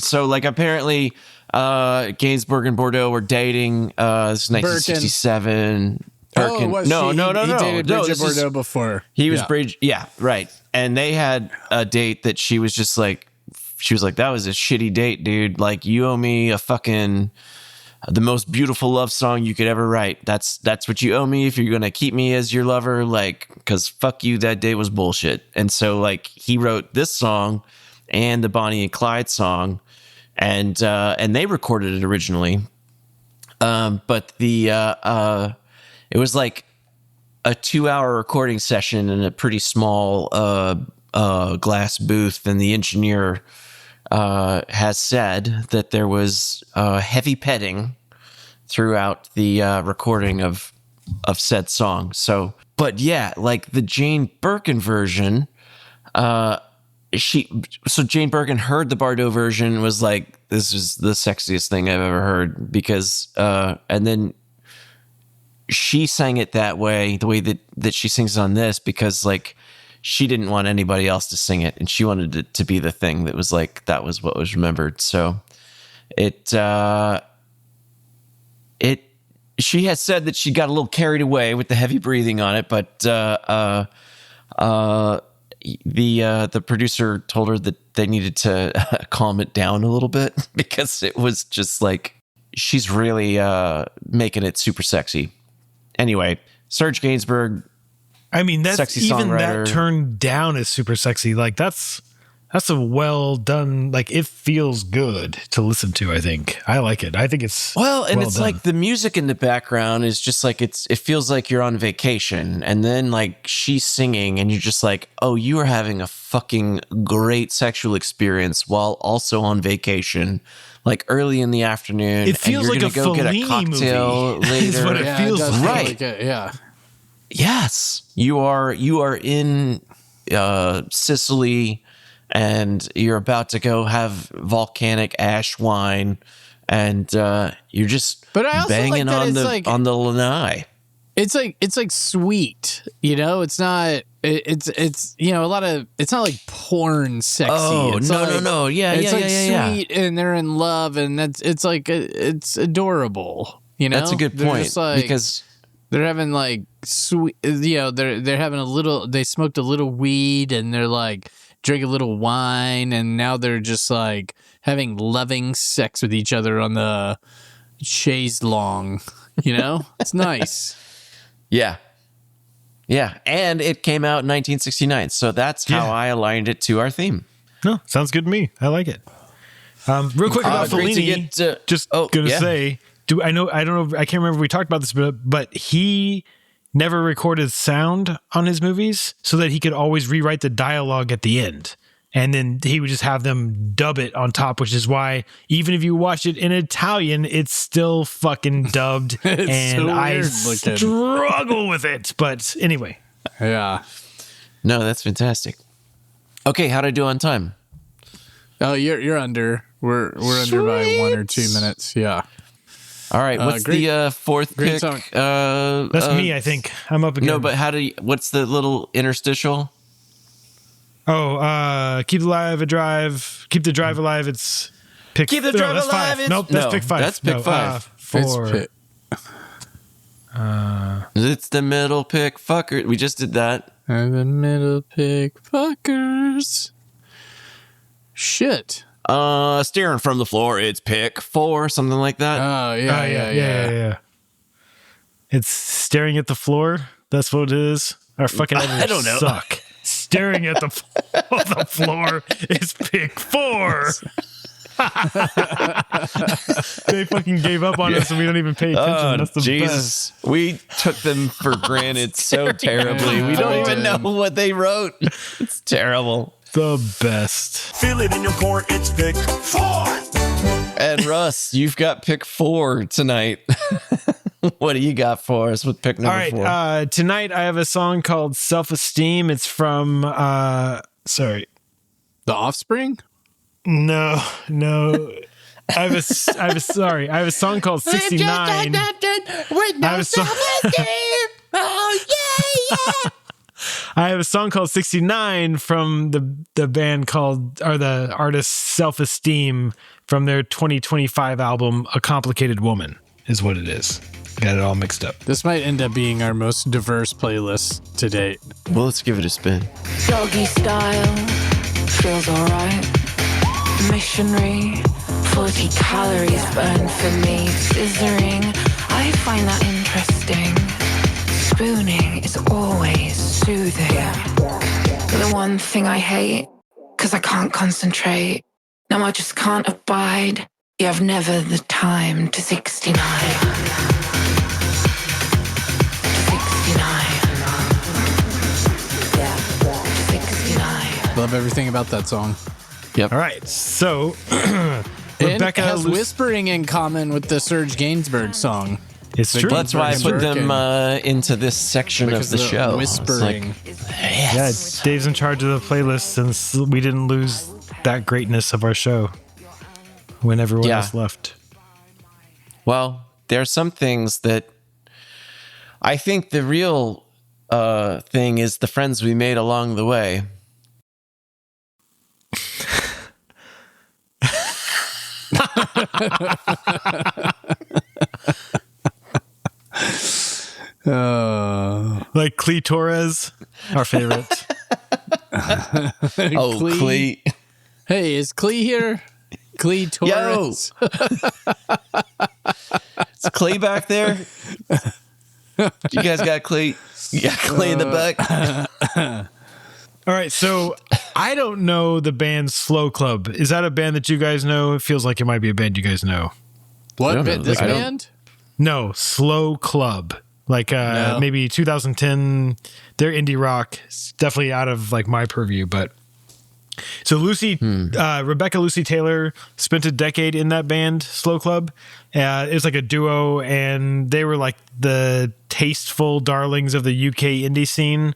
So apparently Gainsbourg and Bordeaux were dating. This is 1967. Birkin. Was no. He dated No, Bridget this is- Bordeaux before. He was Yeah. Bridge. Yeah, right. And they had a date that she was just she was like, that was a shitty date, dude. You owe me a fucking the most beautiful love song you could ever write. That's what you owe me if you're gonna keep me as your lover. Because fuck you, that date was bullshit. And so he wrote this song and the Bonnie and Clyde song, and they recorded it originally. But it was a 2-hour recording session in a pretty small glass booth, and the engineer has said that there was heavy petting throughout the recording of said song. So, but yeah, the Jane Birkin version, Jane Birkin heard the Bardot version and was like, this is the sexiest thing I've ever heard, because and then she sang it that way, the way that she sings on this, because she didn't want anybody else to sing it, and she wanted it to be the thing that was that was what was remembered. So she has said that she got a little carried away with the heavy breathing on it, but the producer told her that they needed to calm it down a little bit because it was just like she's really making it super sexy. Anyway, Serge Gainsbourg. I mean, that's sexy even songwriter. that turned down is super sexy. Like that's a well done. Like it feels good to listen to. I think I like it. I think it's It's done. like the music in the background is just like it feels like you're on vacation, and then like she's singing, and you're just like, oh, you are having a fucking great sexual experience while also on vacation, like early in the afternoon. It feels and you're like a gonna go get a Fellini cocktail movie, later. is what it feels does feel right. like it, yeah. Yes, you are in Sicily, and you're about to go have volcanic ash wine, and you're just But I also like banging that on it's the like- on the lanai. It's like sweet, you know. It's not. It's you know a lot of. It's not like porn sexy. Oh, it's no, like, no. Yeah, it's yeah, like yeah. sweet, and they're in love, and it's like it's adorable. You know, That's a good They're point just like- because they're having like sweet. You know, they're having a little. They smoked a little weed, and they're like drink a little wine, and now they're just like having loving sex with each other on the chaise long. You know, it's nice. yeah, and it came out in 1969, so that's how Yeah. I aligned it to our theme. No, sounds good to me. I like it. Real quick about Great to Fellini. get, Just gonna say, I don't know. I can't remember if we talked about this, but he never recorded sound on his movies so that he could always rewrite the dialogue at the end. And then he would just have them dub it on top, which is why even if you watch it in Italian, it's still fucking dubbed. It's and so I weird looking. struggle with it. But anyway, Yeah. No, that's fantastic. Okay, how'd I do on time? Oh, you're under. We're under by 1 or 2 minutes. Yeah. All right, what's great- the fourth great pick? song. that's me, I think. I'm up again. No, but what's the little interstitial? Keep the drive alive. It's pick. Keep the drive that's alive, Five. it's- Nope, that's No, pick 5. that's pick 5. Four. It's the middle pick, fucker. We just did that. And the middle pick fuckers. Shit. Steering from the floor, it's pick 4, something like that. Oh yeah. It's staring at the floor. That's what it is. Our fucking editors I don't know. suck. Staring at the floor is pick 4. They fucking gave up on us and we don't even pay attention. That's the Jesus. We took them for granted so terribly. We don't even know what they wrote. It's terrible. best. The best. Feel it in your core, it's pick 4. And Russ, you've got pick 4 tonight. What do you got for us with pick number All 4? right. Tonight I have a song called Self Esteem. It's from sorry. The Offspring? No. I have a song called 69. I have a song called 69 from the band the artist Self Esteem from their 2025 album A Complicated Woman is what it is. Got it all mixed up. This might end up being our most diverse playlist to date. Well, let's give it a spin. Doggy style feels alright. Missionary, 40 calories burned for me. Scissoring, I find that interesting. Spooning is always soothing. The one thing I hate, 'cause I can't concentrate. No, I just can't abide. You have never the time to 69. 69. Love everything about that song. All right. So And Rebecca it has Luc- whispering in common with the Serge Gainsbourg song. it's true. That's why I put them Birkin. into this section Because of the show. It's whispering. Yeah, Dave's in charge of the playlist since we didn't lose that greatness of our show when everyone Yeah. else left. Well, there are some things that I think the real thing is the friends we made along the way. Oh. Like Clee Torres, our favorite. Oh, Clee. Hey, is Clee here? Clee Torres. Is Clee back there? You guys got Clee? You got Clee in the back? All right, so I don't know the band Slow Club. Is that a band that you guys know? It feels like it might be a band you guys know. What band? This band? No, Slow Club. Like maybe 2010. They're indie rock. It's definitely out of like my purview, but so Rebecca Lucy Taylor spent a decade in that band, Slow Club. It was like a duo, and they were like the tasteful darlings of the UK indie scene.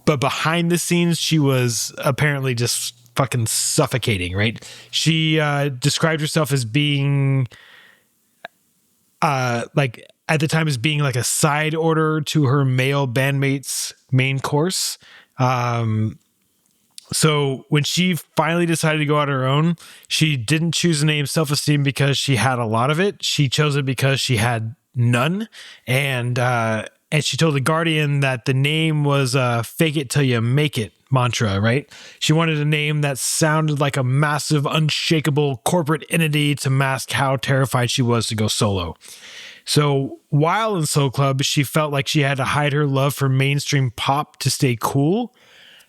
But behind the scenes, she was apparently just fucking suffocating, right? She described herself as being like at the time as being like a side order to her male bandmates' main course. So when she finally decided to go out on her own, she didn't choose the name Self Esteem because she had a lot of it. She chose it because she had none. And she told The Guardian that the name was fake it till you make it mantra, right? She wanted a name that sounded like a massive, unshakable corporate entity to mask how terrified she was to go solo. So while in Soul Club, she felt like she had to hide her love for mainstream pop to stay cool.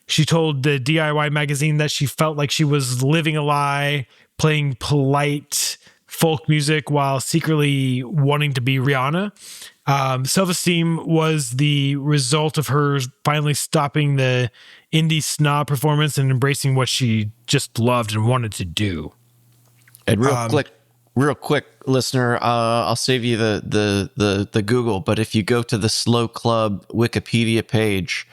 She told the DIY magazine that she felt like she was living a lie, playing polite folk music while secretly wanting to be Rihanna. Self-Esteem was the result of her finally stopping the indie snob performance and embracing what she just loved and wanted to do. And real quick, listener, I'll save you the Google, but if you go to the Slow Club Wikipedia page,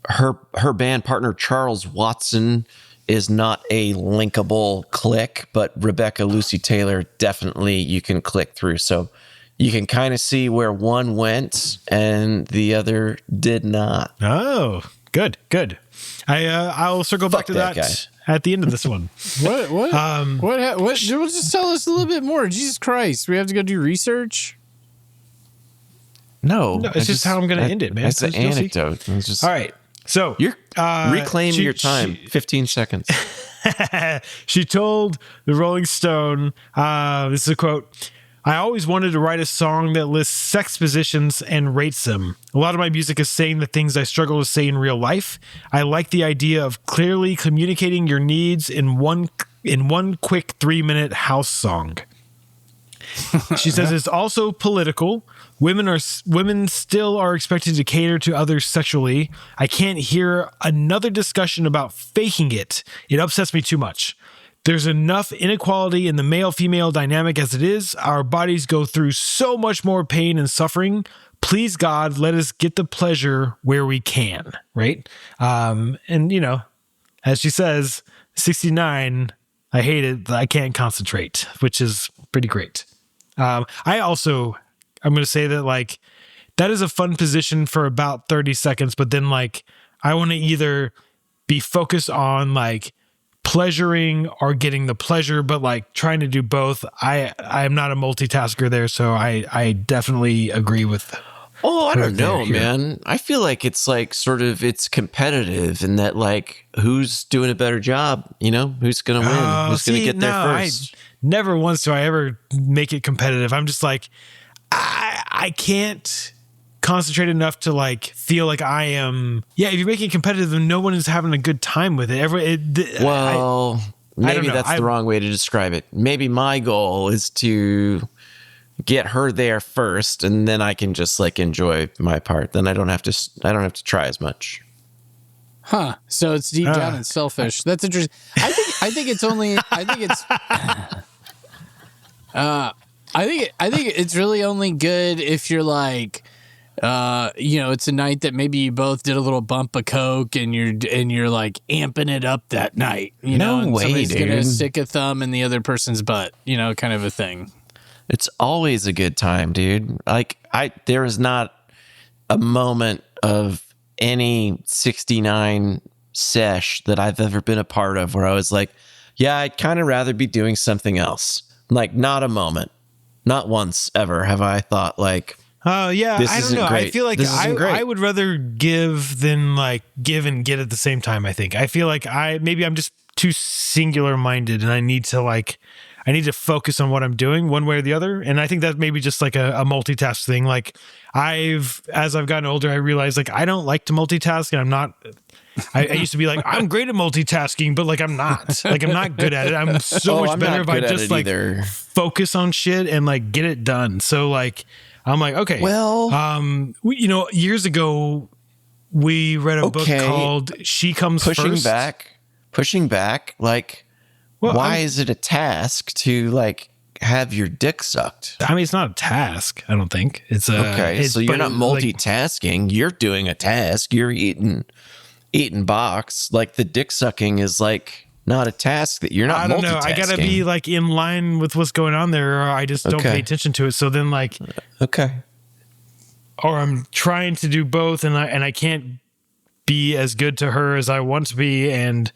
her band partner Charles Watson is not a linkable click, but Rebecca Lucy Taylor definitely you can click through. So you can kind of see where one went and the other did not. Oh, good. I'll circle back to that guy at the end of this one. What? Just tell us a little bit more. Jesus Christ, we have to go do research. No, it's just how I'm going to end it, man. That's an anecdote. It's just, all right. So reclaim your time. 15 seconds. She told the Rolling Stone, this is a quote, "I always wanted to write a song that lists sex positions and rates them. A lot of my music is saying the things I struggle to say in real life. I like the idea of clearly communicating your needs in one quick 3-minute house song." She says it's also political. Women still are expected to cater to others sexually. I can't hear another discussion about faking it. It upsets me too much. There's enough inequality in the male-female dynamic as it is. Our bodies go through so much more pain and suffering. Please, God, let us get the pleasure where we can, right? And, you know, as she says, 69, I hate it. I can't concentrate, which is pretty great. I'm going to say that like that is a fun position for about 30 seconds, but then like I want to either be focused on like pleasuring or getting the pleasure, but like trying to do both. I'm not a multitasker there, so I definitely agree with. Oh, I don't know, man. I feel like it's like sort of it's competitive in that like who's doing a better job, you know, who's going to win, who's going to get there first. Never once do I ever make it competitive. I'm just like, I can't concentrate enough to like feel like I am. Yeah, if you're making it competitive, then no one is having a good time with it. Maybe that's the wrong way to describe it. Maybe my goal is to get her there first, and then I can just like enjoy my part. Then I don't have to try as much. Huh. So it's deep down and selfish. That's interesting. I think it's really only good if you're like, it's a night that maybe you both did a little bump of coke and you're like amping it up that night. Somebody's gonna stick a thumb in the other person's butt. Kind of a thing. It's always a good time, dude. Like there is not a moment of any 69 sesh that I've ever been a part of where I was like, yeah, I'd kind of rather be doing something else. Like not a moment. Not once ever have I thought like, Yeah, This I don't isn't know. I great. feel like This isn't great. I would rather give than like give and get at the same time. I think. I feel like maybe I'm just too singular minded, and I need to focus on what I'm doing one way or the other. And I think that maybe just like a multitask thing. Like as I've gotten older, I realized like I don't like to multitask, and I'm not. I used to be like, I'm great at multitasking, but like I'm not. Like I'm not good at it. I'm so much I'm better not if I good at just it like either. focus on shit and like get it done. So like I'm like, okay. Well, Years ago we read a book called She Comes First. Pushing back, like why is it a task to like have your dick sucked? I mean, it's not a task, I don't think. It's so you're not like, multitasking, you're doing a task, you're eating box. Like the dick sucking is like not a task that you're not I don't know. multitasking. I gotta be like in line with what's going on there, or I just don't pay attention to it. So then like, or I'm trying to do both, and I can't be as good to her as I want to be, and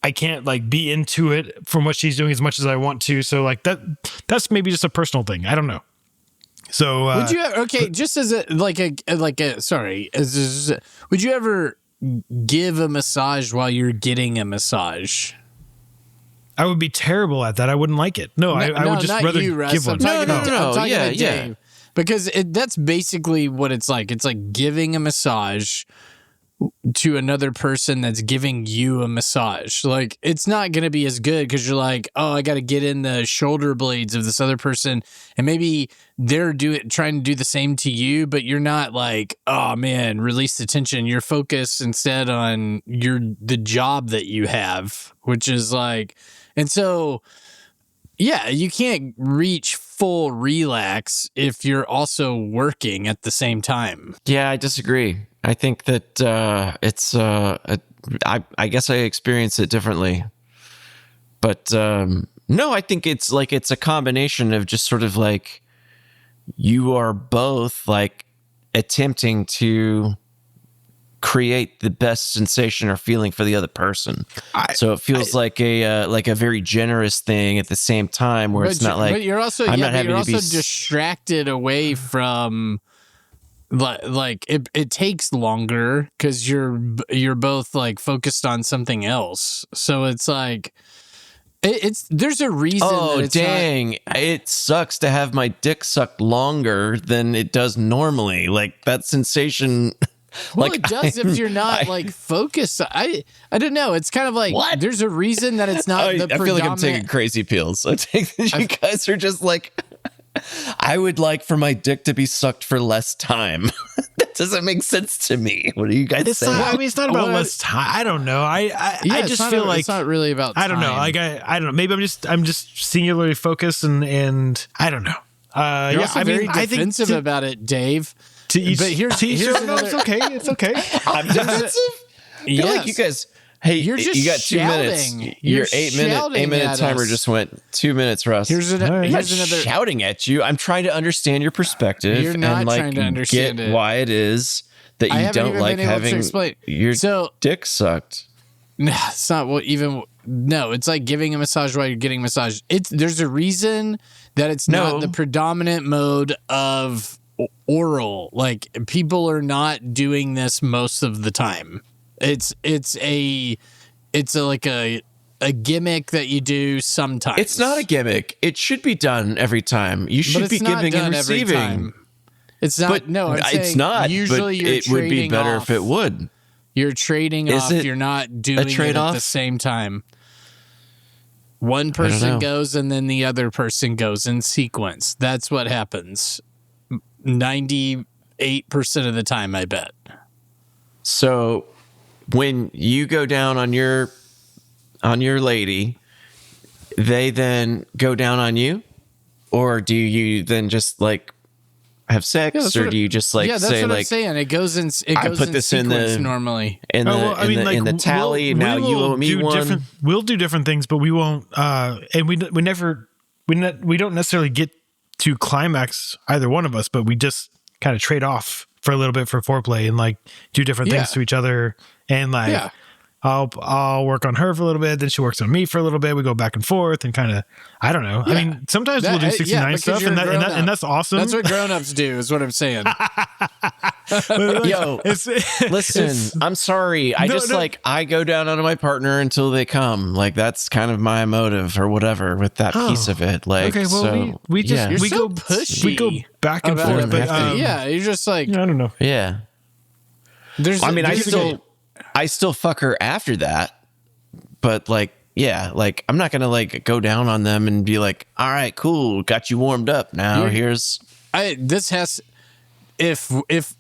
I can't like be into it from what she's doing as much as I want to. So like that's maybe just a personal thing. I don't know. So would you just as would you ever give a massage while you're getting a massage? I would be terrible at that. I wouldn't like it. No, I would just rather give one. I'm talking to Dave, because that's basically what it's like. It's like giving a massage to another person that's giving you a massage. Like it's not going to be as good because you're like, oh, I got to get in the shoulder blades of this other person, and maybe they're trying to do the same to you, but you're not like, oh man, release the tension. You're focused instead on the job that you have, which is like, and so yeah, you can't reach full relax if you're also working at the same time. Yeah, I disagree. I think that I guess I experience it differently. But no, I think it's a combination of just sort of like you are both like attempting to create the best sensation or feeling for the other person. So it feels like a very generous thing at the same time, where it's not like, but you're also distracted away from like it takes longer because you're both like focused on something else. So it's like there's a reason. Oh dang! It sucks to have my dick sucked longer than it does normally. Like that sensation. Well, it does if you're not like focused. I don't know. It's kind of like there's a reason that it's not. I feel like I'm taking crazy pills. I think that you guys are just like. I would like for my dick to be sucked for less time. That doesn't make sense to me. What are you guys saying? I mean, it's not about less time. I don't know. I just feel like it's not really about time. I don't know. Like I don't know. Maybe I'm just singularly focused and I don't know. You're also very defensive about it, Dave. But here's another, it's okay. It's okay. I'm defensive. I feel like you guys. Hey, you're just you got 2 minutes. Your 8-minute timer just went 2 minutes, Russ. Here's another. Shouting at you. I'm trying to understand your perspective. You're not and like trying to understand get it. why it is that you don't like having your dick sucked. It's not what even. No, it's like giving a massage while you're getting a massage. There's a reason that it's not the predominant mode of oral. Like people are not doing this most of the time. It's a gimmick that you do sometimes. It's not a gimmick. It should be done every time. You should be giving and receiving. It's not. But no, it's not. Usually, but it would be better if it would. You're trading off. You're not doing it at the same time. One person goes and then the other person goes in sequence. That's what happens 98% of the time, I bet. So when you go down on your lady, they then go down on you? Or do you then just like have sex, or do you just like say like? I'm saying. It goes in. I put this in the normally in the tally. Now you owe me one. We'll do different things, but we won't. And we don't necessarily get to climax either one of us, but we just kind of trade off for a little bit for foreplay and like do different things to each other, and like I'll work on her for a little bit, then she works on me for a little bit. We go back and forth and kind of, I don't know. Yeah. I mean, sometimes we'll do 69 stuff and that's awesome. That's what grown-ups do, is what I'm saying. Yo, listen, I'm sorry. I go down on my partner until they come. Like, that's kind of my motive or whatever with that piece of it. Like, okay, well, so, we just, You're we so go pushy we go back and about forth. it. But Yeah, you're just like, I don't know. yeah. I still fuck her after that, but like, yeah, like I'm not gonna like go down on them and be like, all right, cool, got you warmed up. Now here's if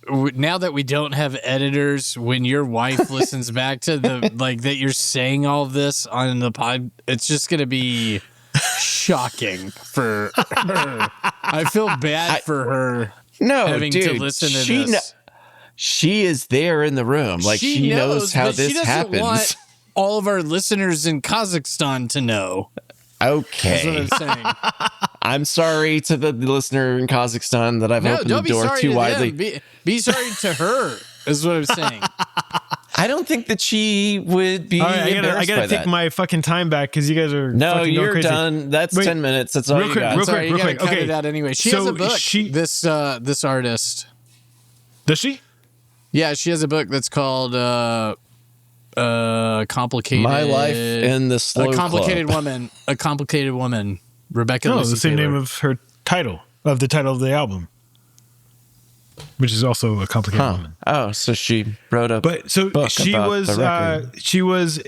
now that we don't have editors, when your wife listens back to the like that you're saying all of this on the pod, it's just gonna be shocking for her. I feel bad for her. No, having dude, to listen to this. She is there in the room. Like, she knows how but she this doesn't happens. Want all of our listeners in Kazakhstan to know. Okay. That's what I'm saying. I'm sorry to the listener in Kazakhstan that I've opened the door too widely. Be sorry to her, is what I'm saying. I don't think that she would be. All right, embarrassed I gotta by take that. my fucking time back because you guys are No, fucking going you're crazy. done. That's Wait, 10 minutes. That's all real you quick, got. real Sorry, you quick, gotta cut okay. it out anyway. She So has a book. This artist. Does she? Yeah, she has a book that's called Complicated. My Life in the Slow A Complicated Club. Woman. A Complicated Woman. Rebecca No, Lucy the same Taylor. name of her title of the album, which is also a complicated Huh. woman. Oh, so she wrote a But so book she about was the record. she was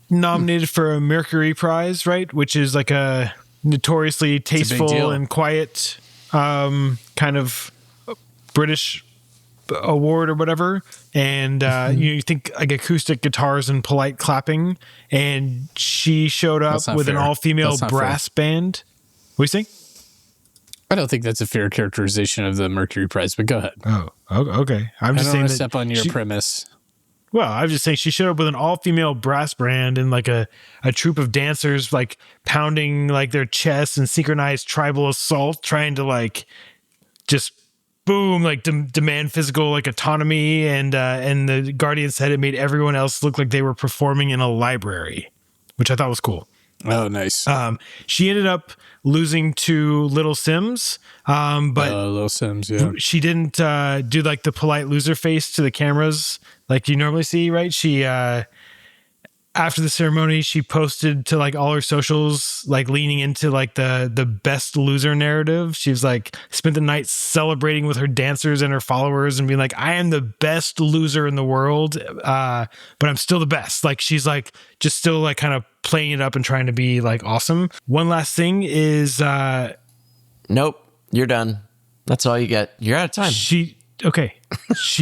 nominated for a Mercury Prize, right? Which is like a notoriously deal. tasteful and quiet kind of British award or whatever. And you think like acoustic guitars and polite clapping, and she showed up That's not with an fair. all-female That's not brass band. What do you think? I don't think that's a fair characterization of the Mercury Prize, but go ahead. Oh, okay. I'm I just don't saying want that to step on your premise. Well, I was just saying she showed up with an all-female brass band and like a troupe of dancers like pounding like their chests and synchronized tribal assault, trying to like just boom, like demand physical like autonomy. And the Guardian said it made everyone else look like they were performing in a library, which I thought was cool. Oh, nice. She ended up losing to Little Sims, but Little Sims, yeah. she didn't do like the polite loser face to the cameras like you normally see, right? She after the ceremony, she posted to like all her socials, like leaning into like the best loser narrative. She was like spent the night celebrating with her dancers and her followers and being like, I am the best loser in the world, but I'm still the best. Like she's like just still like kind of playing it up and trying to be like awesome. One last thing is Nope, you're done. That's all you get. You're out of time. She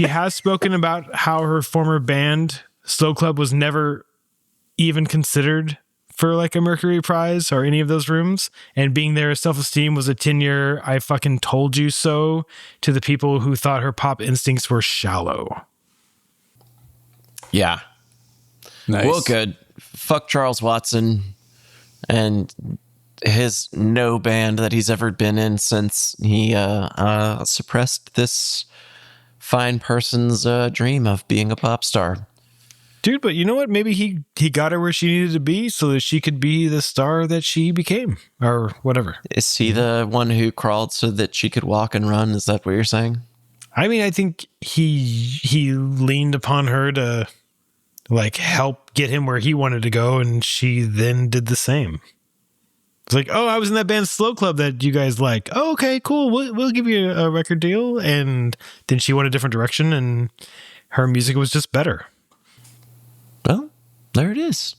has spoken about how her former band, Slow Club, was never even considered for like a Mercury Prize or any of those rooms. And being there, Self Esteem was a 10-year I fucking told you so to the people who thought her pop instincts were shallow. Yeah. Nice. Well, good. Fuck Charles Watson and his no band that he's ever been in since he suppressed this fine person's dream of being a pop star. Dude, but you know what? Maybe he got her where she needed to be so that she could be the star that she became or whatever. Is he the one who crawled so that she could walk and run? Is that what you're saying? I mean, I think he leaned upon her to like help get him where he wanted to go, and she then did the same. It's like, oh, I was in that band Slow Club that you guys like. Oh, okay, cool. We'll give you a record deal. And then she went a different direction, and her music was just better. Well, there it is.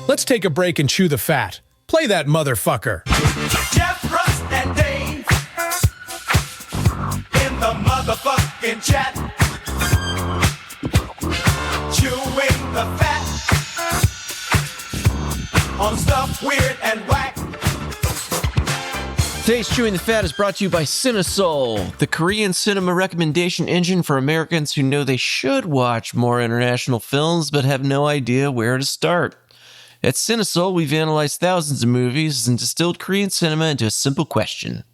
Let's take a break and chew the fat. Play that motherfucker. Jeff, Russ, and Dave in the motherfucking chat, chewing the fat on stuff weird and whack. Today's Chewing the Fat is brought to you by Cinesoul, the Korean cinema recommendation engine for Americans who know they should watch more international films but have no idea where to start. At Cinesoul, we've analyzed thousands of movies and distilled Korean cinema into a simple question.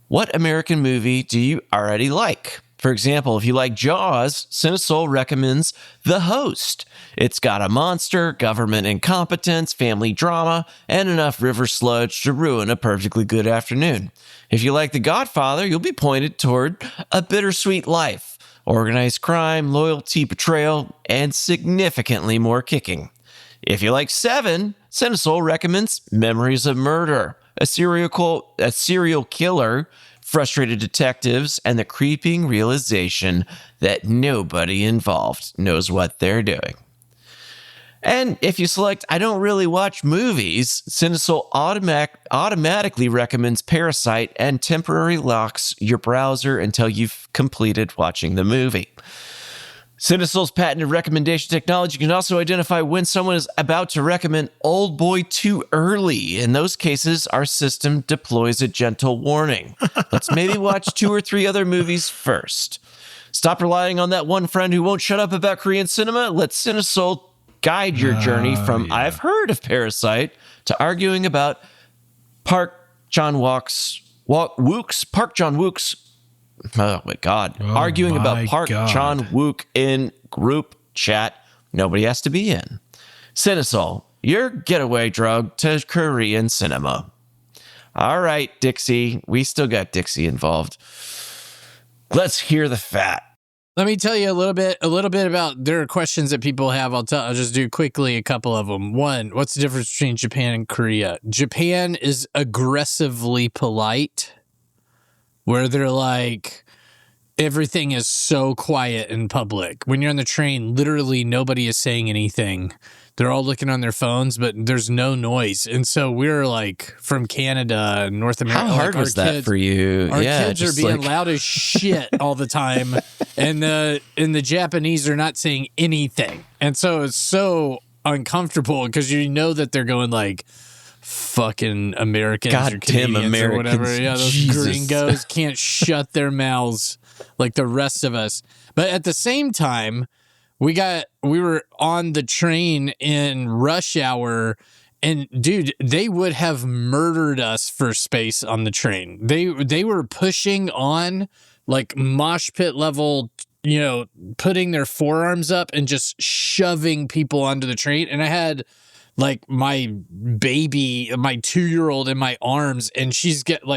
What American movie do you already like? For example, if you like Jaws, Cinesoul recommends The Host. It's got a monster, government incompetence, family drama, and enough river sludge to ruin a perfectly good afternoon. If you like The Godfather, you'll be pointed toward A Bittersweet Life, organized crime, loyalty, betrayal, and significantly more kicking. If you like Seven, Cinesoul recommends Memories of Murder, a serial killer, frustrated detectives, and the creeping realization that nobody involved knows what they're doing. And if you select I don't really watch movies, Cinesoul automatically recommends Parasite and temporarily locks your browser until you've completed watching the movie. Cinesoul's patented recommendation technology can also identify when someone is about to recommend Old Boy too early. In those cases, our system deploys a gentle warning. Let's maybe watch 2 or 3 other movies first. Stop relying on that one friend who won't shut up about Korean cinema. Let Cinesoul guide your journey from I've heard of Parasite to arguing about Park Chan-wook's oh my God. Arguing about Park Chan-wook in group chat nobody has to be in. Cinesoul, your getaway drug to Korean cinema. All right, Dixie. We still got Dixie involved. Let's hear the fat. Let me tell you a little bit about, there are questions that people have. I'll just do quickly a couple of them. One, what's the difference between Japan and Korea? Japan is aggressively polite, where they're like, everything is so quiet in public. When you're on the train, literally nobody is saying anything. They're all looking on their phones, but there's no noise. And so we're like from Canada, North America. How hard was that for you? Our kids are being loud as shit all the time. And the Japanese are not saying anything. And so it's so uncomfortable because you know that they're going like, fucking Americans or Canadians or whatever. Yeah, those gringos can't shut their mouths like the rest of us. But at the same time, we were on the train in rush hour, and dude, they would have murdered us for space on the train. They were pushing on like mosh pit level, you know, putting their forearms up and just shoving people onto the train. And I had like my baby, my 2-year-old in my arms, and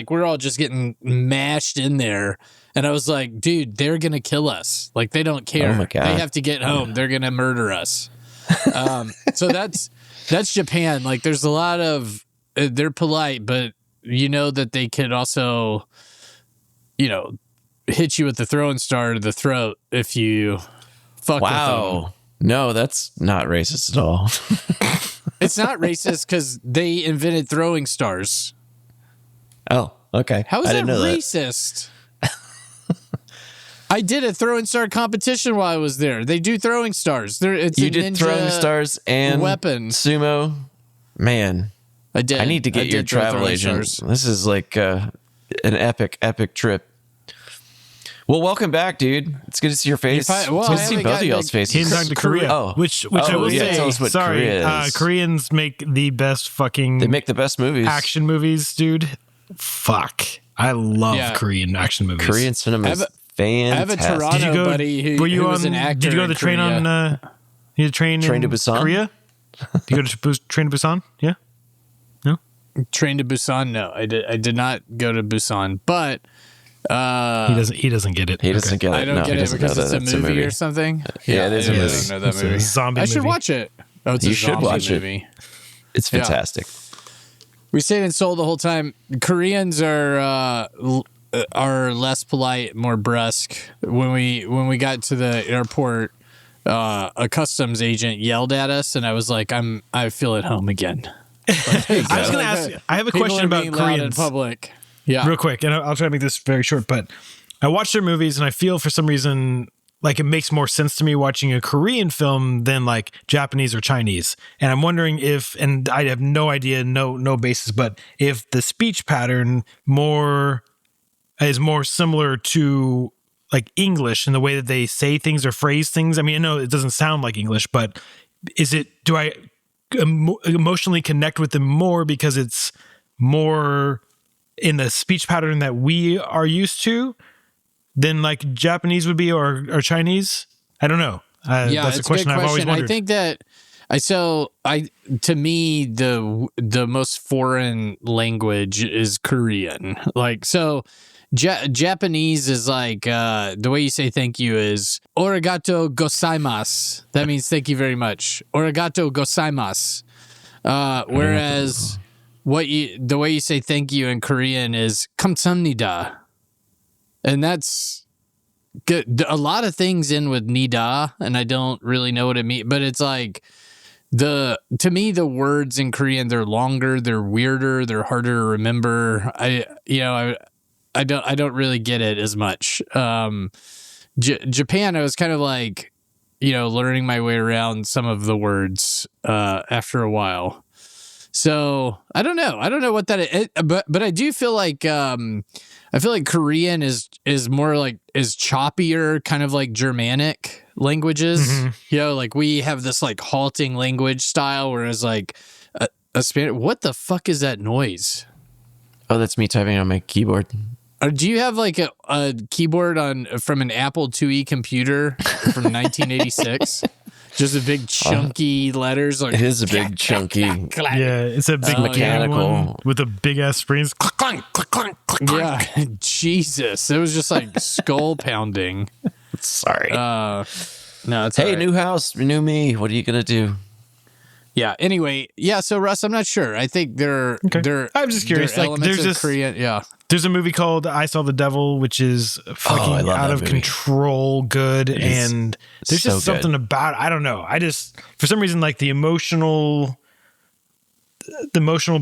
we're all just getting mashed in there. And I was like, dude, they're going to kill us. Like, they don't care. Oh my God. They have to get home. They're going to murder us. So that's Japan. Like, there's a lot of, they're polite, but you know that they could also, you know, hit you with the throwing star to the throat if you fuck with them. No, that's not racist at all. It's not racist because they invented throwing stars. Oh, okay. How is I that didn't know racist? I did a throwing star competition while I was there. They do throwing stars. It's you a did ninja throwing stars and weapon. Sumo. Man, I did. I need to get your travel agent. Stars. This is like an epic trip. Well, welcome back, dude. It's good to see your face. It's good to see both of y'all's faces. He's talking to Korea. Which I will say, tell us what Korea is. Koreans make the best fucking... They make the best movies. Action movies, dude. Fuck. I love Korean action movies. Korean cinema is fantastic. I have a Toronto buddy who was an actor. Did you go to the train on... you train to Busan? Korea? Did you go to Train to Busan? Yeah? No? Train to Busan? No, I did not go to Busan, but... he doesn't get it. He doesn't get it. I don't get it because it's a movie or something. Yeah, it is a movie. I don't know that It's movie. a zombie I should movie. watch it. Oh, it's You a should zombie watch it. movie. It's fantastic. We stayed in Seoul the whole time. Koreans are less polite, more brusque. When we got to the airport, a customs agent yelled at us, and I was like, I feel at home again. Like, I was going to ask you, I have a question about Koreans. In public. Yeah. Real quick, and I'll try to make this very short, but I watch their movies and I feel for some reason like it makes more sense to me watching a Korean film than like Japanese or Chinese. And I'm wondering if, and I have no idea, no basis, but if the speech pattern is more similar to like English in the way that they say things or phrase things. I mean, I know it doesn't sound like English, but do I emotionally connect with them more because it's more in the speech pattern that we are used to? than like Japanese would be or Chinese? I don't know. That's a question I've always wondered. I think that to me the most foreign language is Korean. Like so. Japanese is like the way you say thank you is arigato gozaimasu. That means thank you very much. Arigato gozaimasu. Whereas the way you say thank you in Korean is kamsamnida. And that's good. A lot of things in with nida, and I don't really know what it means, but it's like to me the words in Korean, they're longer, they're weirder, they're harder to remember. I don't really get it as much. Japan, I was kind of like, learning my way around some of the words after a while. So I don't know. I don't know what that is, but I do feel like Korean is more like is choppier, kind of like Germanic languages. Mm-hmm. Like we have this like halting language style, whereas like a Spanish. What the fuck is that noise? Oh, that's me typing on my keyboard. Do you have like a keyboard from an Apple IIe computer from 1986? Just a big chunky letters. Like, it is a big chunky. Yeah, it's a big mechanical one with a big ass springs. Yeah, Jesus, it was just like skull pounding. Sorry. No, it's hey, all right. new house, new me. What are you gonna do? Yeah. Anyway, yeah. So Russ, I'm not sure. I think they're. I'm just curious. Like, there's this Korean. Yeah. There's a movie called I Saw the Devil, which is fucking out of control good, and there's just something about it. I don't know. I just for some reason like the emotional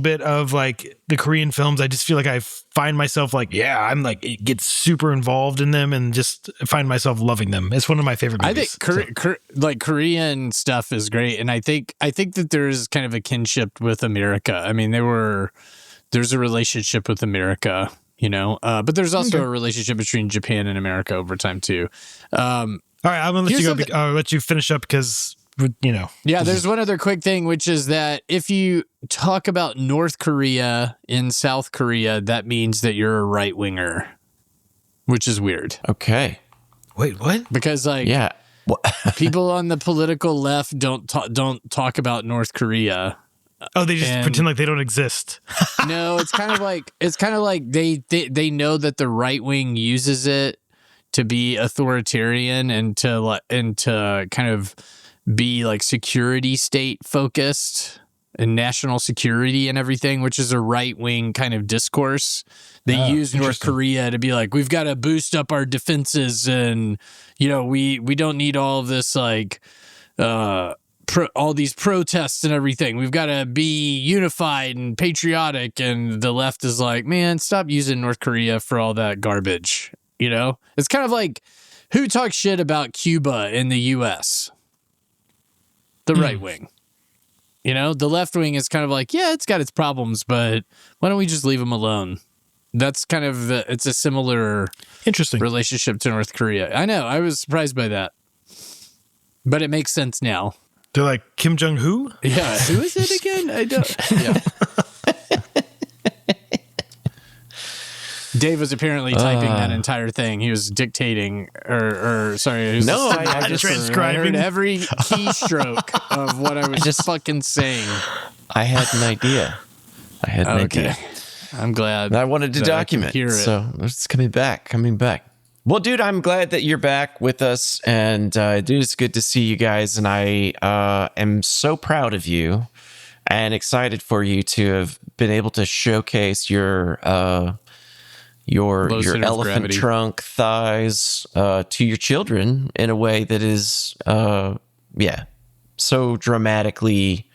bit of like the Korean films. I just feel like I find myself like I'm like it gets super involved in them and just find myself loving them. It's one of my favorite movies. I think like Korean stuff is great, and I think that there's kind of a kinship with America. I mean, there's a relationship with America, but there's also a relationship between Japan and America over time too. All right, I'm gonna let you go. I'll let you finish up because. Yeah, there's one other quick thing, which is that if you talk about North Korea in South Korea, that means that you're a right winger, which is weird. Okay. Wait, what? Because people on the political left don't talk about North Korea. Oh, they just pretend like they don't exist. No, it's kind of like they know that the right wing uses it to be authoritarian and to kind of be like security state focused and national security and everything, which is a right wing kind of discourse. They use North Korea to be like, we've got to boost up our defenses, and we don't need all of this like all these protests and everything. We've got to be unified and patriotic. And the left is like, man, stop using North Korea for all that garbage. It's kind of like who talks shit about Cuba in the U.S. The right wing. The left wing is kind of like, yeah, it's got its problems, but why don't we just leave them alone? That's kind of it's a similar interesting relationship to North Korea. I know. I was surprised by that. But it makes sense now. They're like Kim Jong-un? Yeah. Who is it again? I don't. Yeah. Dave was apparently typing that entire thing. He was dictating, or sorry. No, I just transcribing. I heard every keystroke of what I was just fucking saying. I had an idea. Idea. I'm glad. I wanted to document it. So it's coming back. Well, dude, I'm glad that you're back with us, and dude, it's good to see you guys, and I am so proud of you and excited for you to have been able to showcase your elephant trunk thighs to your children in a way that is so dramatically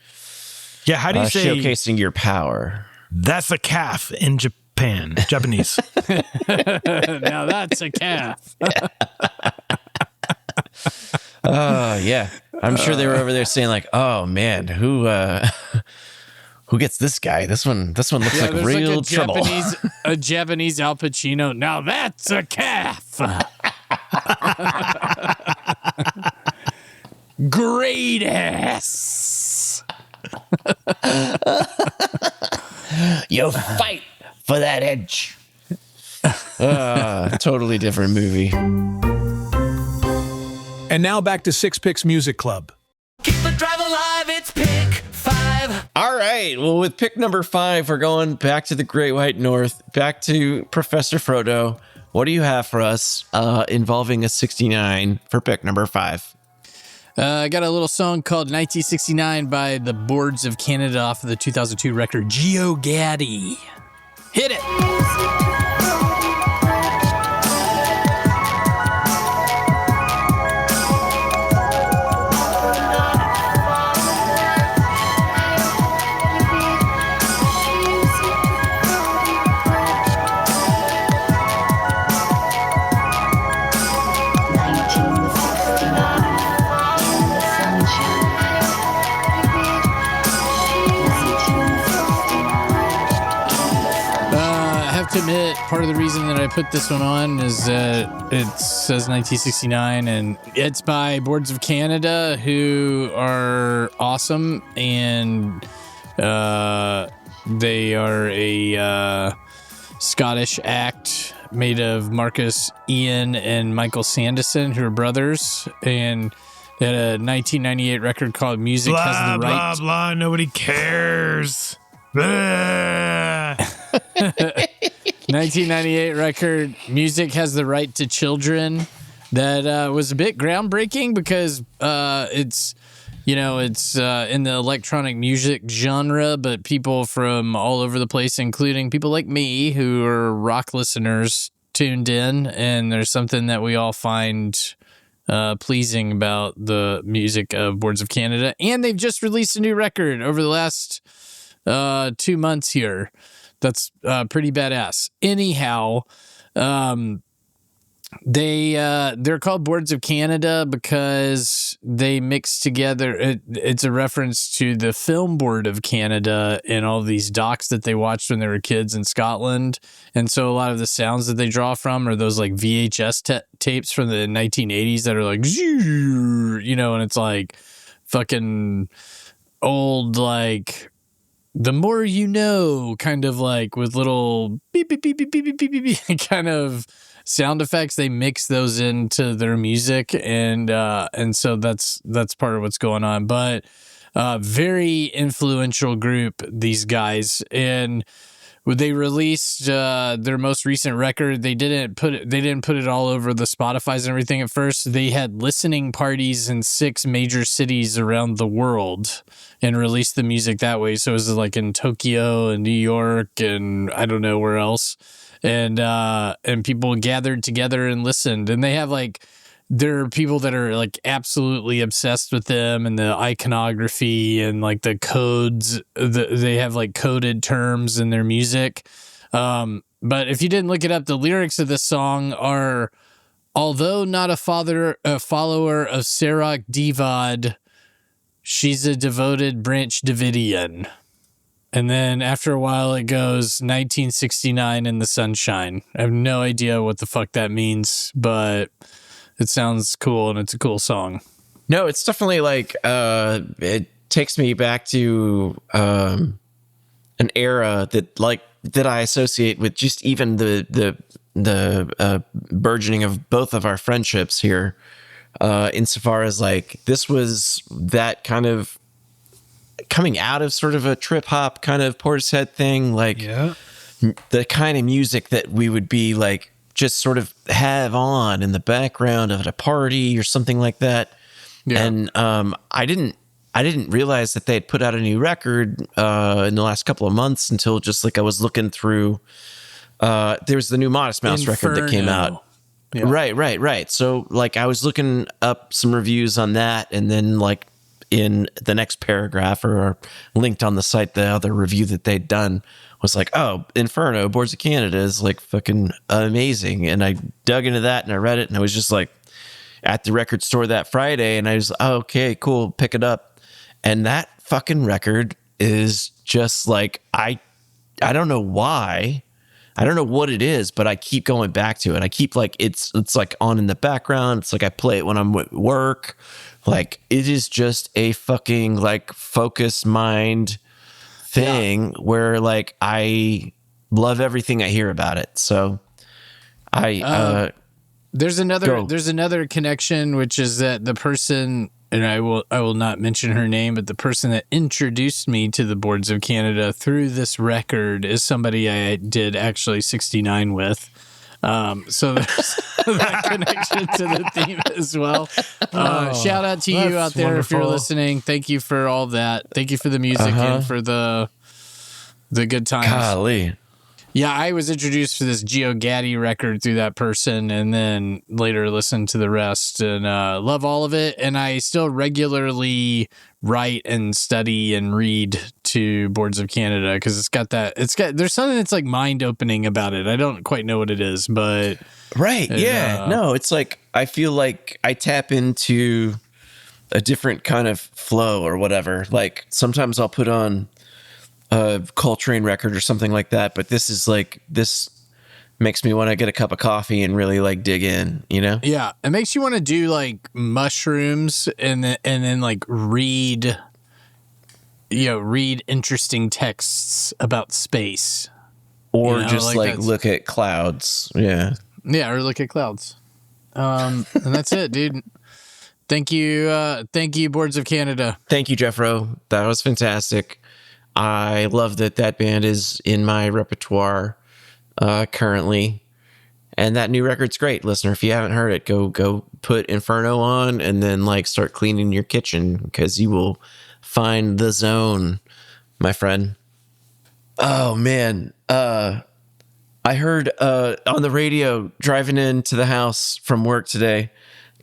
how do you say showcasing your power? That's a calf in Japanese. Now that's a calf. I'm sure they were over there saying like, oh man, who gets this guy? This one looks like real like trouble. A Japanese Al Pacino. Now that's a calf. Great ass. You fight for that edge. Totally different movie. And now back to Six Picks Music Club. Keep the drive alive, it's pick 5. All right. Well, with pick number 5, we're going back to the Great White North, back to Professor Frodo. What do you have for us involving a 69 for pick number 5? I got a little song called 1969 by the Boards of Canada off of the 2002 record Geo Gaddy. Hit it. To admit, part of the reason that I put this one on is that it says 1969 and it's by Boards of Canada, who are awesome, and they are a Scottish act made of Marcus Ian and Michael Sanderson, who are brothers, and they had a 1998 record called Music Blah, Has the Right. blah, blah. Nobody cares. Blah. 1998 record, Music Has the Right to Children, that was a bit groundbreaking because it's in the electronic music genre, but people from all over the place, including people like me who are rock listeners, tuned in, and there's something that we all find pleasing about the music of Boards of Canada. And they've just released a new record over the last 2 months here. That's pretty badass. Anyhow, they're called Boards of Canada because they mix together. It's a reference to the Film Board of Canada and all these docs that they watched when they were kids in Scotland. And so a lot of the sounds that they draw from are those like VHS tapes from the 1980s that are like, and it's like fucking old, like, the more you know, kind of like with little beep, beep, beep, beep, beep, beep, beep, beep, beep kind of sound effects. They mix those into their music. And so that's part of what's going on. But very influential group, these guys. And when they released their most recent record, they didn't put it all over the Spotifys and everything at first. They had listening parties in 6 major cities around the world and released the music that way. So it was like in Tokyo and New York and I don't know where else. And people gathered together and listened. And they have like, there are people that are like absolutely obsessed with them and the iconography and like the codes. They have like coded terms in their music. But if you didn't look it up, the lyrics of this song are, although not a follower of Sarah Divad, she's a devoted Branch Davidian. And then after a while it goes 1969 in the sunshine. I have no idea what the fuck that means, but it sounds cool and it's a cool song. No, it's definitely like it takes me back to an era that I associate with just even the burgeoning of both of our friendships here. Insofar as like this was that kind of coming out of sort of a trip hop kind of Portishead thing, like the kind of music that we would be like just sort of have on in the background of at a party or something like that. Yeah. And I didn't realize that they had put out a new record in the last couple of months until just like I was looking through. There was the new Modest Mouse record that came out. Yeah. Right. So like I was looking up some reviews on that, and then like in the next paragraph or linked on the site, the other review that they'd done was like, oh, Inferno, Boards of Canada is like fucking amazing. And I dug into that and I read it and I was just like at the record store that Friday and I was, oh, okay, cool, pick it up. And that fucking record is just like, I don't know why. I don't know what it is, but I keep going back to it. I keep like, it's like on in the background. It's like I play it when I'm at work. Like it is just a fucking like focused mind thing where like I love everything I hear about it. So There's another Go. there's another connection, which is that the person, and I will not mention her name, but the person that introduced me to the Boards of Canada through this record is somebody I did actually 69 with. So there's that connection to the theme as well. Shout out to you out there if you're wonderful. listening. Thank you for all that. Thank you for the music and for the good times. Golly. Yeah, I was introduced to this Geo Gaddy record through that person, and then later listened to the rest, and love all of it. And I still regularly write and study and read to Boards of Canada because there's something that's like mind opening about it. I don't quite know what it is, but Right. Yeah. No, it's like I feel like I tap into a different kind of flow or whatever. Like sometimes I'll put on a Coltrane record or something like that, but this makes me want to get a cup of coffee and really like dig in, you know? yeah, it makes you want to do like mushrooms and then like read interesting texts about space. Or You know, just like that's- look at clouds. Yeah. Yeah, or look at clouds. And that's it, dude. Thank you, Boards of Canada. Thank you, Jeffro. That was fantastic. I love that band is in my repertoire currently. And that new record's great, listener. If you haven't heard it, go put Inferno on and then like start cleaning your kitchen because you will find the zone, my friend. Oh man. I heard on the radio driving into the house from work today,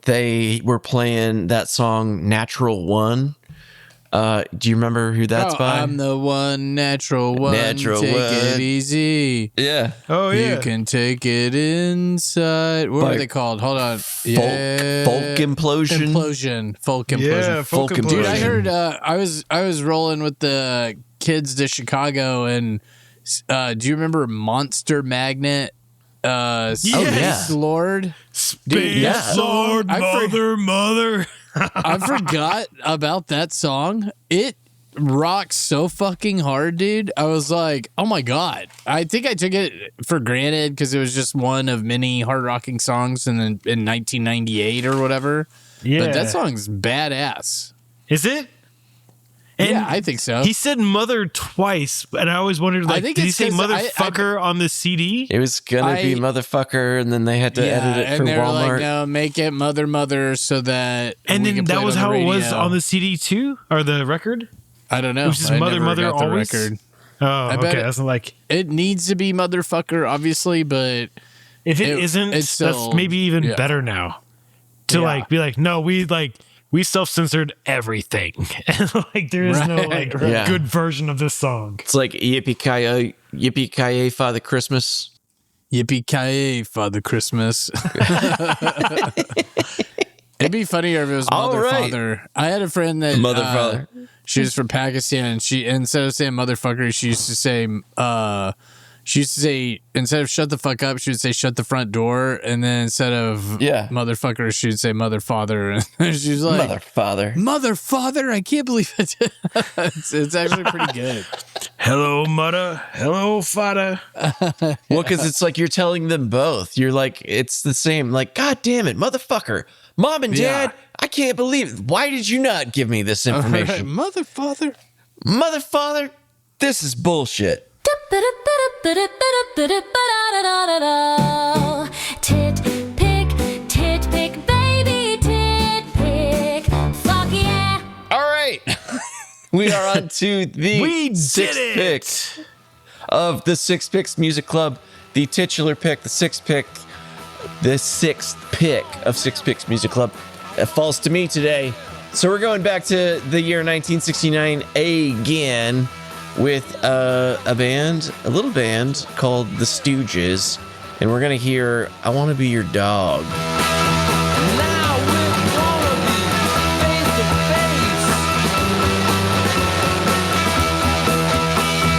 they were playing that song Natural One. Do you remember who that's by? I'm the one, natural one. Natural take one. it easy. Yeah. Oh You can take it inside. What Like are they called? Hold on. Folk implosion. Folk implosion. Yeah, folk Folk implosion. Dude, I heard. I was rolling with the kids to Chicago, and do you remember Monster Magnet? Space yeah. Lord. Space yeah. Lord, I mother. I forgot about that song. It rocks so fucking hard, dude. I was like, oh my God. I think I took it for granted because it was just one of many hard rocking songs in 1998 or whatever. Yeah. But that song's badass. Is it? And yeah, I think so. he said mother twice, and I always wondered, like, think did he it's say 'cause motherfucker on the CD? It was gonna be motherfucker, and then they had to edit it for and they were Walmart. like, no, make it mother so that And we then can play that it was on the how it was radio. on the CD too, or the record? I don't know. Which is I mother never got the always? record. Oh, bet okay. it- That's like, It needs to be motherfucker, obviously, but if it It- isn't, it's still- that's maybe even yeah. better now. To Yeah. like be like, no, we self-censored everything. And like there is no Right, like right. Yeah. good version of this song. It's like yippee ki Father Christmas. yippee-ki-yay, Father Christmas. It'd be funnier if it was All mother right. father. I had a friend that Mother father. She was from Pakistan, and she instead of saying motherfucker, she used to say instead of shut the fuck up, she would say shut the front door, and then instead of motherfucker, she would say mother father, and she was like Mother father. mother father. I can't believe it. it's actually pretty good. Hello, mother. Hello, father. Well, because it's like you're telling them both. You're like, it's the same. Like, God damn it, motherfucker. Mom and Dad, I can't believe it. Why did you not give me this information? Mother father. Mother father, this is bullshit. Tit pick, baby, tit pick. Fuck yeah. All right. We are on to the We did sixth it. pick of the Six Picks Music Club, the titular pick, the sixth pick of Six Picks Music Club. It falls to me today. So we're going back to the year 1969 again with a little band called the Stooges. And we're going to hear I Want to Be Your Dog. Now we're gonna be face to face,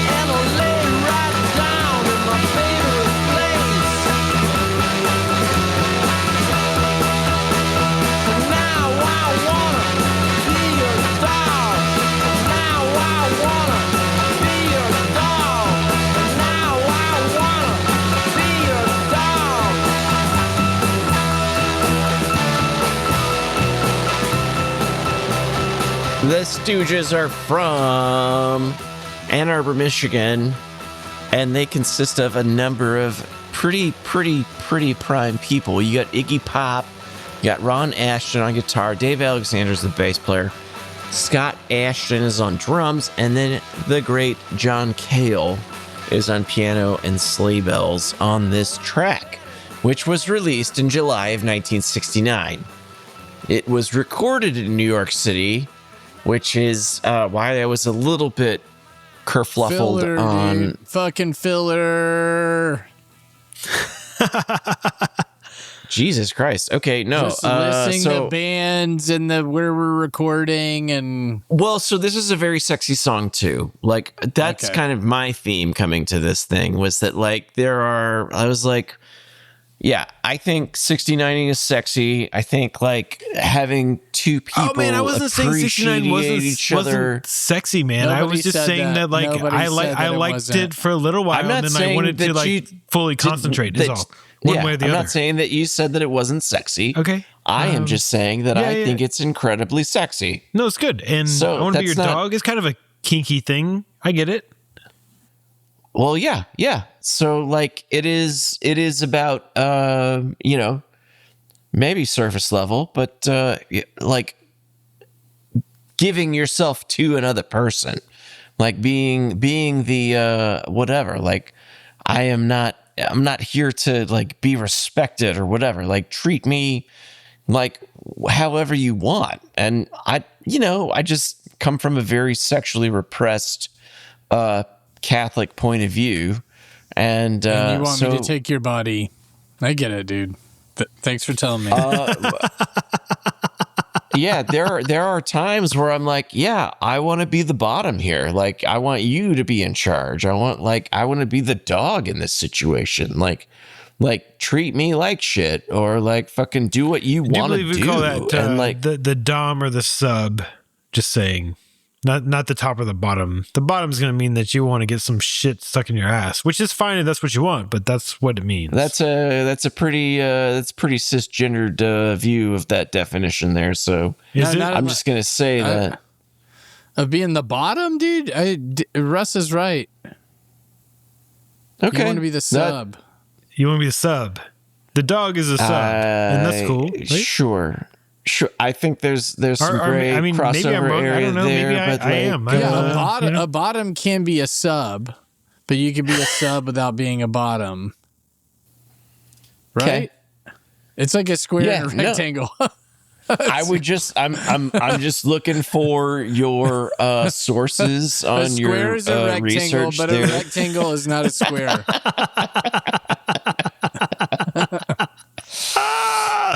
and I'll lay right down in my favorite place. Now I wanna be your dog. Now I wanna be your dog. Now I wanna be your dog. Stooges are from Ann Arbor, Michigan, and they consist of a number of pretty prime people. You got Iggy Pop, you got Ron Ashton on guitar, Dave Alexander's the bass player, Scott Ashton is on drums, and then the great John Cale is on piano and sleigh bells on this track, which was released in July of 1969. It was recorded in New York City, which is why I was a little bit kerfluffled Filler, on. dude. Fucking filler. Jesus Christ. Okay, no. Just listing the bands and where we're recording and. Well, so this is a very sexy song too. Like that's kind of my theme coming to this thing was that like I was like, yeah, I think 69ing is sexy. I think like having two people I wasn't saying 69 wasn't sexy, man. Nobody I was just said saying that like I liked it for a little while, and then I wanted to like fully concentrate. Is all. One way or the other. I'm not saying that you said that it wasn't sexy. Okay. I am just saying that I think it's incredibly sexy. No, it's good. And So I want to be your that's not- dog is kind of a kinky thing. I get it. Well, yeah. So like it is about maybe surface level, but like giving yourself to another person, like being the whatever. Like I'm not here to like be respected or whatever. Like treat me like however you want. And I just come from a very sexually repressed Catholic point of view. And you want me to take your body. I get it, dude. Thanks for telling me. Yeah, there are times where I'm like, yeah, I want to be the bottom here. Like, I want you to be in charge. I want to be the dog in this situation. Like treat me like shit, or like fucking do what you want to do. Call that and like the dom or the sub. Just saying, not the top or the bottom. The bottom is going to mean that you want to get some shit stuck in your ass, which is fine if that's what you want, but that's what it means. that's a pretty cisgendered view of that definition there. So I'm just gonna say that of being the bottom, dude. Russ is right. okay, You want to be the sub. You want to be the sub. The dog is a sub, and that's cool. Right? Sure. I think there's some great crossover maybe I'm wrong. area I don't know. there. Maybe but I am. A bottom can be a sub, but you can be a sub without being a bottom. Right? Okay. It's like a square and a no. rectangle. I'm just looking for your sources on A square your is a rectangle, research but there. a rectangle is not a square.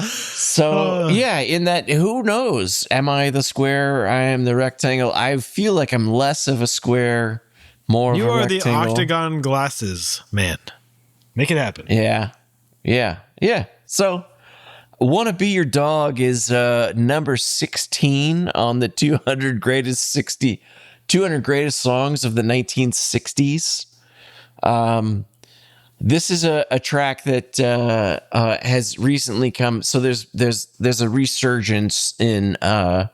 So yeah, in that, who knows? Am I the square? I am the rectangle. I feel like I'm less of a square, more You of a are rectangle. the octagon glasses man. Make it happen. Yeah. So, "Wanna Be Your Dog" is number 16 on the 200 greatest songs of the 1960s. This is a track that has recently come. So there's a resurgence in the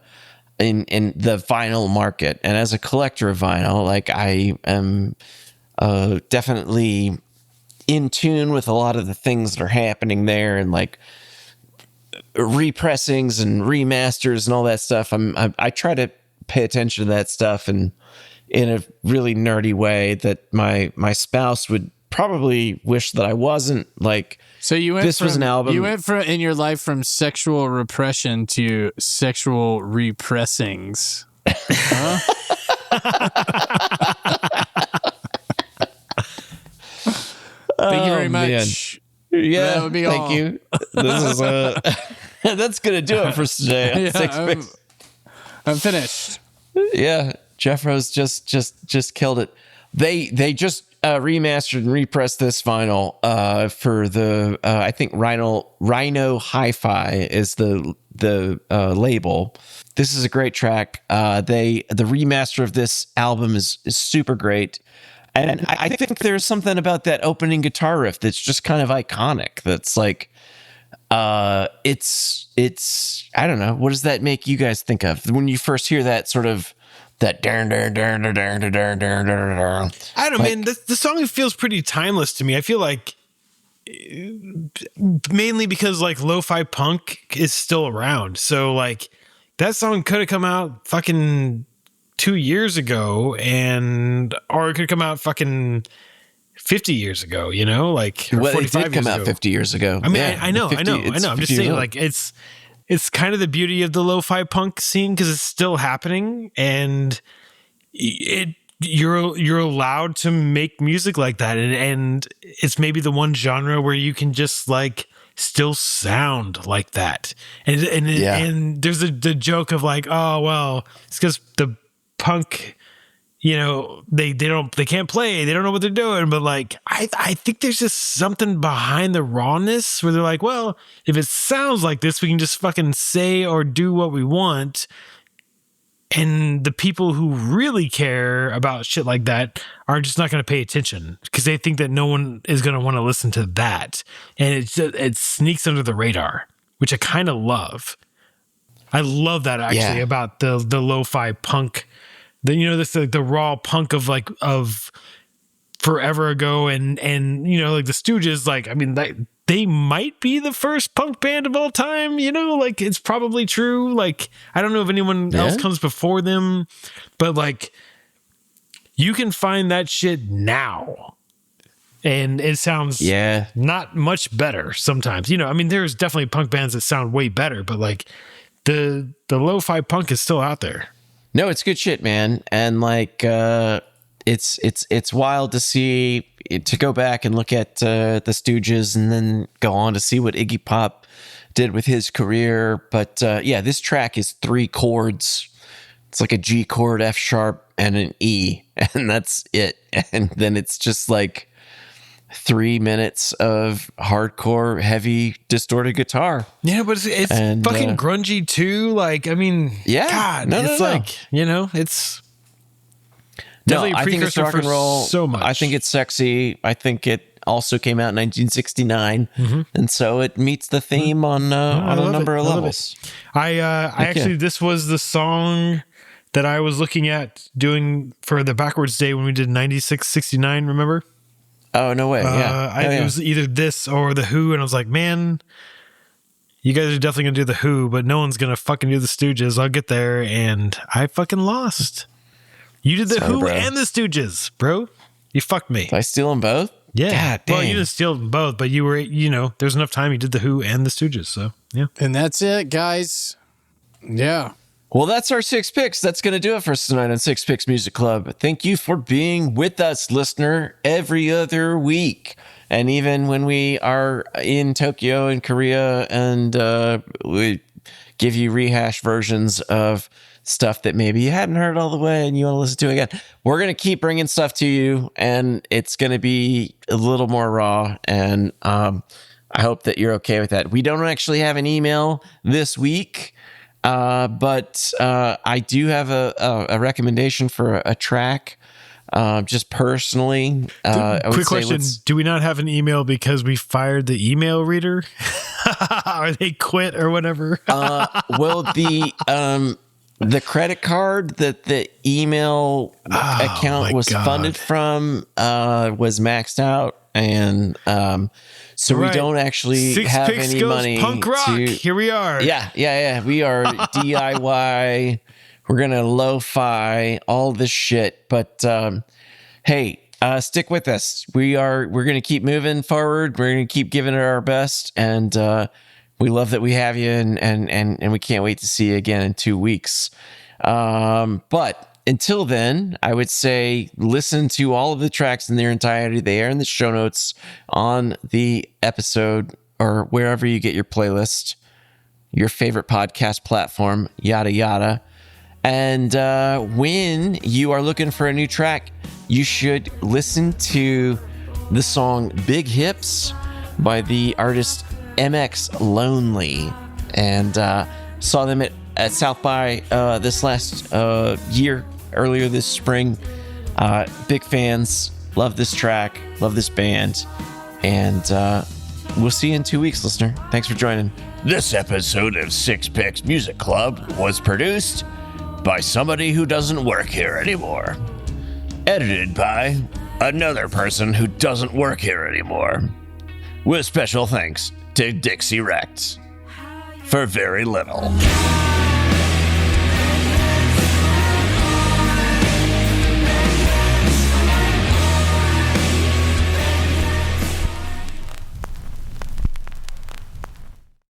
vinyl market, and as a collector of vinyl, like I am definitely in tune with a lot of the things that are happening there, and like repressings and remasters and all that stuff. I try to pay attention to that stuff, and in a really nerdy way that my spouse would probably wish that I wasn't. Like, So you went this was an album. You went from in your life from sexual repression to sexual repressings. Huh? Thank you very much. Yeah, That would be thank all. you. This is that's gonna do it for today. on Yeah, Six Picks. I'm finished. Yeah, Jeff Rose just killed it. They just remastered and repressed this vinyl for the I think Rhino Hi-Fi is the label. This is a great track. The remaster of this album is super great. And I think there's something about that opening guitar riff that's just kind of iconic. That's like It's I don't know. What does that make you guys think of when you first hear that sort of that? I don't know, man. The song feels pretty timeless to me. I feel like mainly because like lo-fi punk is still around. So like that song could have come out fucking 2 years ago, or it could come out fucking 50 years ago, you know, like, or well, 45 it did come years out ago. 50 years ago. I mean, Yeah, I know. I'm just saying, old. like, it's kind of the beauty of the lo-fi punk scene because it's still happening, and you're allowed to make music like that, and it's maybe the one genre where you can just like still sound like that, and there's the joke of like, oh well, it's because the punk, you know, they can't play, they don't know what they're doing, but like I think there's just something behind the rawness where they're like, well, if it sounds like this, we can just fucking say or do what we want. And the people who really care about shit like that are just not going to pay attention because they think that no one is going to want to listen to that. And it sneaks under the radar, which I kind of love. I love that actually about the lo-fi punk. The raw punk of forever ago, and you know, like the Stooges, like, I mean, they might be the first punk band of all time, you know, like it's probably true. Like, I don't know if anyone else comes before them, but like you can find that shit now and it sounds not much better sometimes. You know, I mean, there's definitely punk bands that sound way better, but like the lo-fi punk is still out there. No, it's good shit, man. And like, it's wild to see, to go back and look at the Stooges and then go on to see what Iggy Pop did with his career. But this track is 3 chords. It's like a G chord, F sharp, and an E, and that's it. And then it's just like 3 minutes of hardcore, heavy, distorted guitar. Yeah, but it's fucking grungy too. Like, I mean, God, it's like, you know, it's definitely I think it's rock and roll so much. I think it's sexy. I think it also came out in 1969, and so it meets the theme on a number of levels. Actually, this was the song that I was looking at doing for the Backwards Day when we did 96-69. Remember? Oh, no way. It was either this or The Who, and I was like, man, you guys are definitely going to do The Who, but no one's going to fucking do the Stooges. I'll get there, and I fucking lost. You did The Who bro. and the Stooges, bro. You fucked me. Did I steal them both? Yeah. God damn. Well, you didn't steal them both, but you were, you know, there's enough time you did The Who and the Stooges, so, yeah. And that's it, guys. Yeah. Well, that's our 6 picks. That's going to do it for us tonight on 6 Picks Music Club. Thank you for being with us, listener, every other week. And even when we are in Tokyo and Korea, and we give you rehash versions of stuff that maybe you hadn't heard all the way and you want to listen to again, we're going to keep bringing stuff to you, and it's going to be a little more raw. And I hope that you're okay with that. We don't actually have an email this week. But I do have a recommendation for a track, just personally. Quick question. Do we not have an email because we fired the email reader? Or they quit or whatever? Well, the credit card that the email account was funded from was maxed out. And so we don't actually 6 have Picks any goes money. punk rock. Here we are. Yeah. We are DIY. We're gonna lo-fi all this shit. But hey, stick with us. We're gonna keep moving forward. We're gonna keep giving it our best, and we love that we have you, and we can't wait to see you again in 2 weeks. But until then, I would say listen to all of the tracks in their entirety. They are in the show notes on the episode or wherever you get your playlist, your favorite podcast platform, yada, yada. And when you are looking for a new track, you should listen to the song Big Hips by the artist MX Lonely. And saw them at South by this last year, earlier this spring. Big fans, love this track, love this band, and we'll see you in 2 weeks, listener. Thanks for joining. This episode of Six Picks Music Club was produced by somebody who doesn't work here anymore. Edited by another person who doesn't work here anymore. With special thanks to Dixie Rex for very little.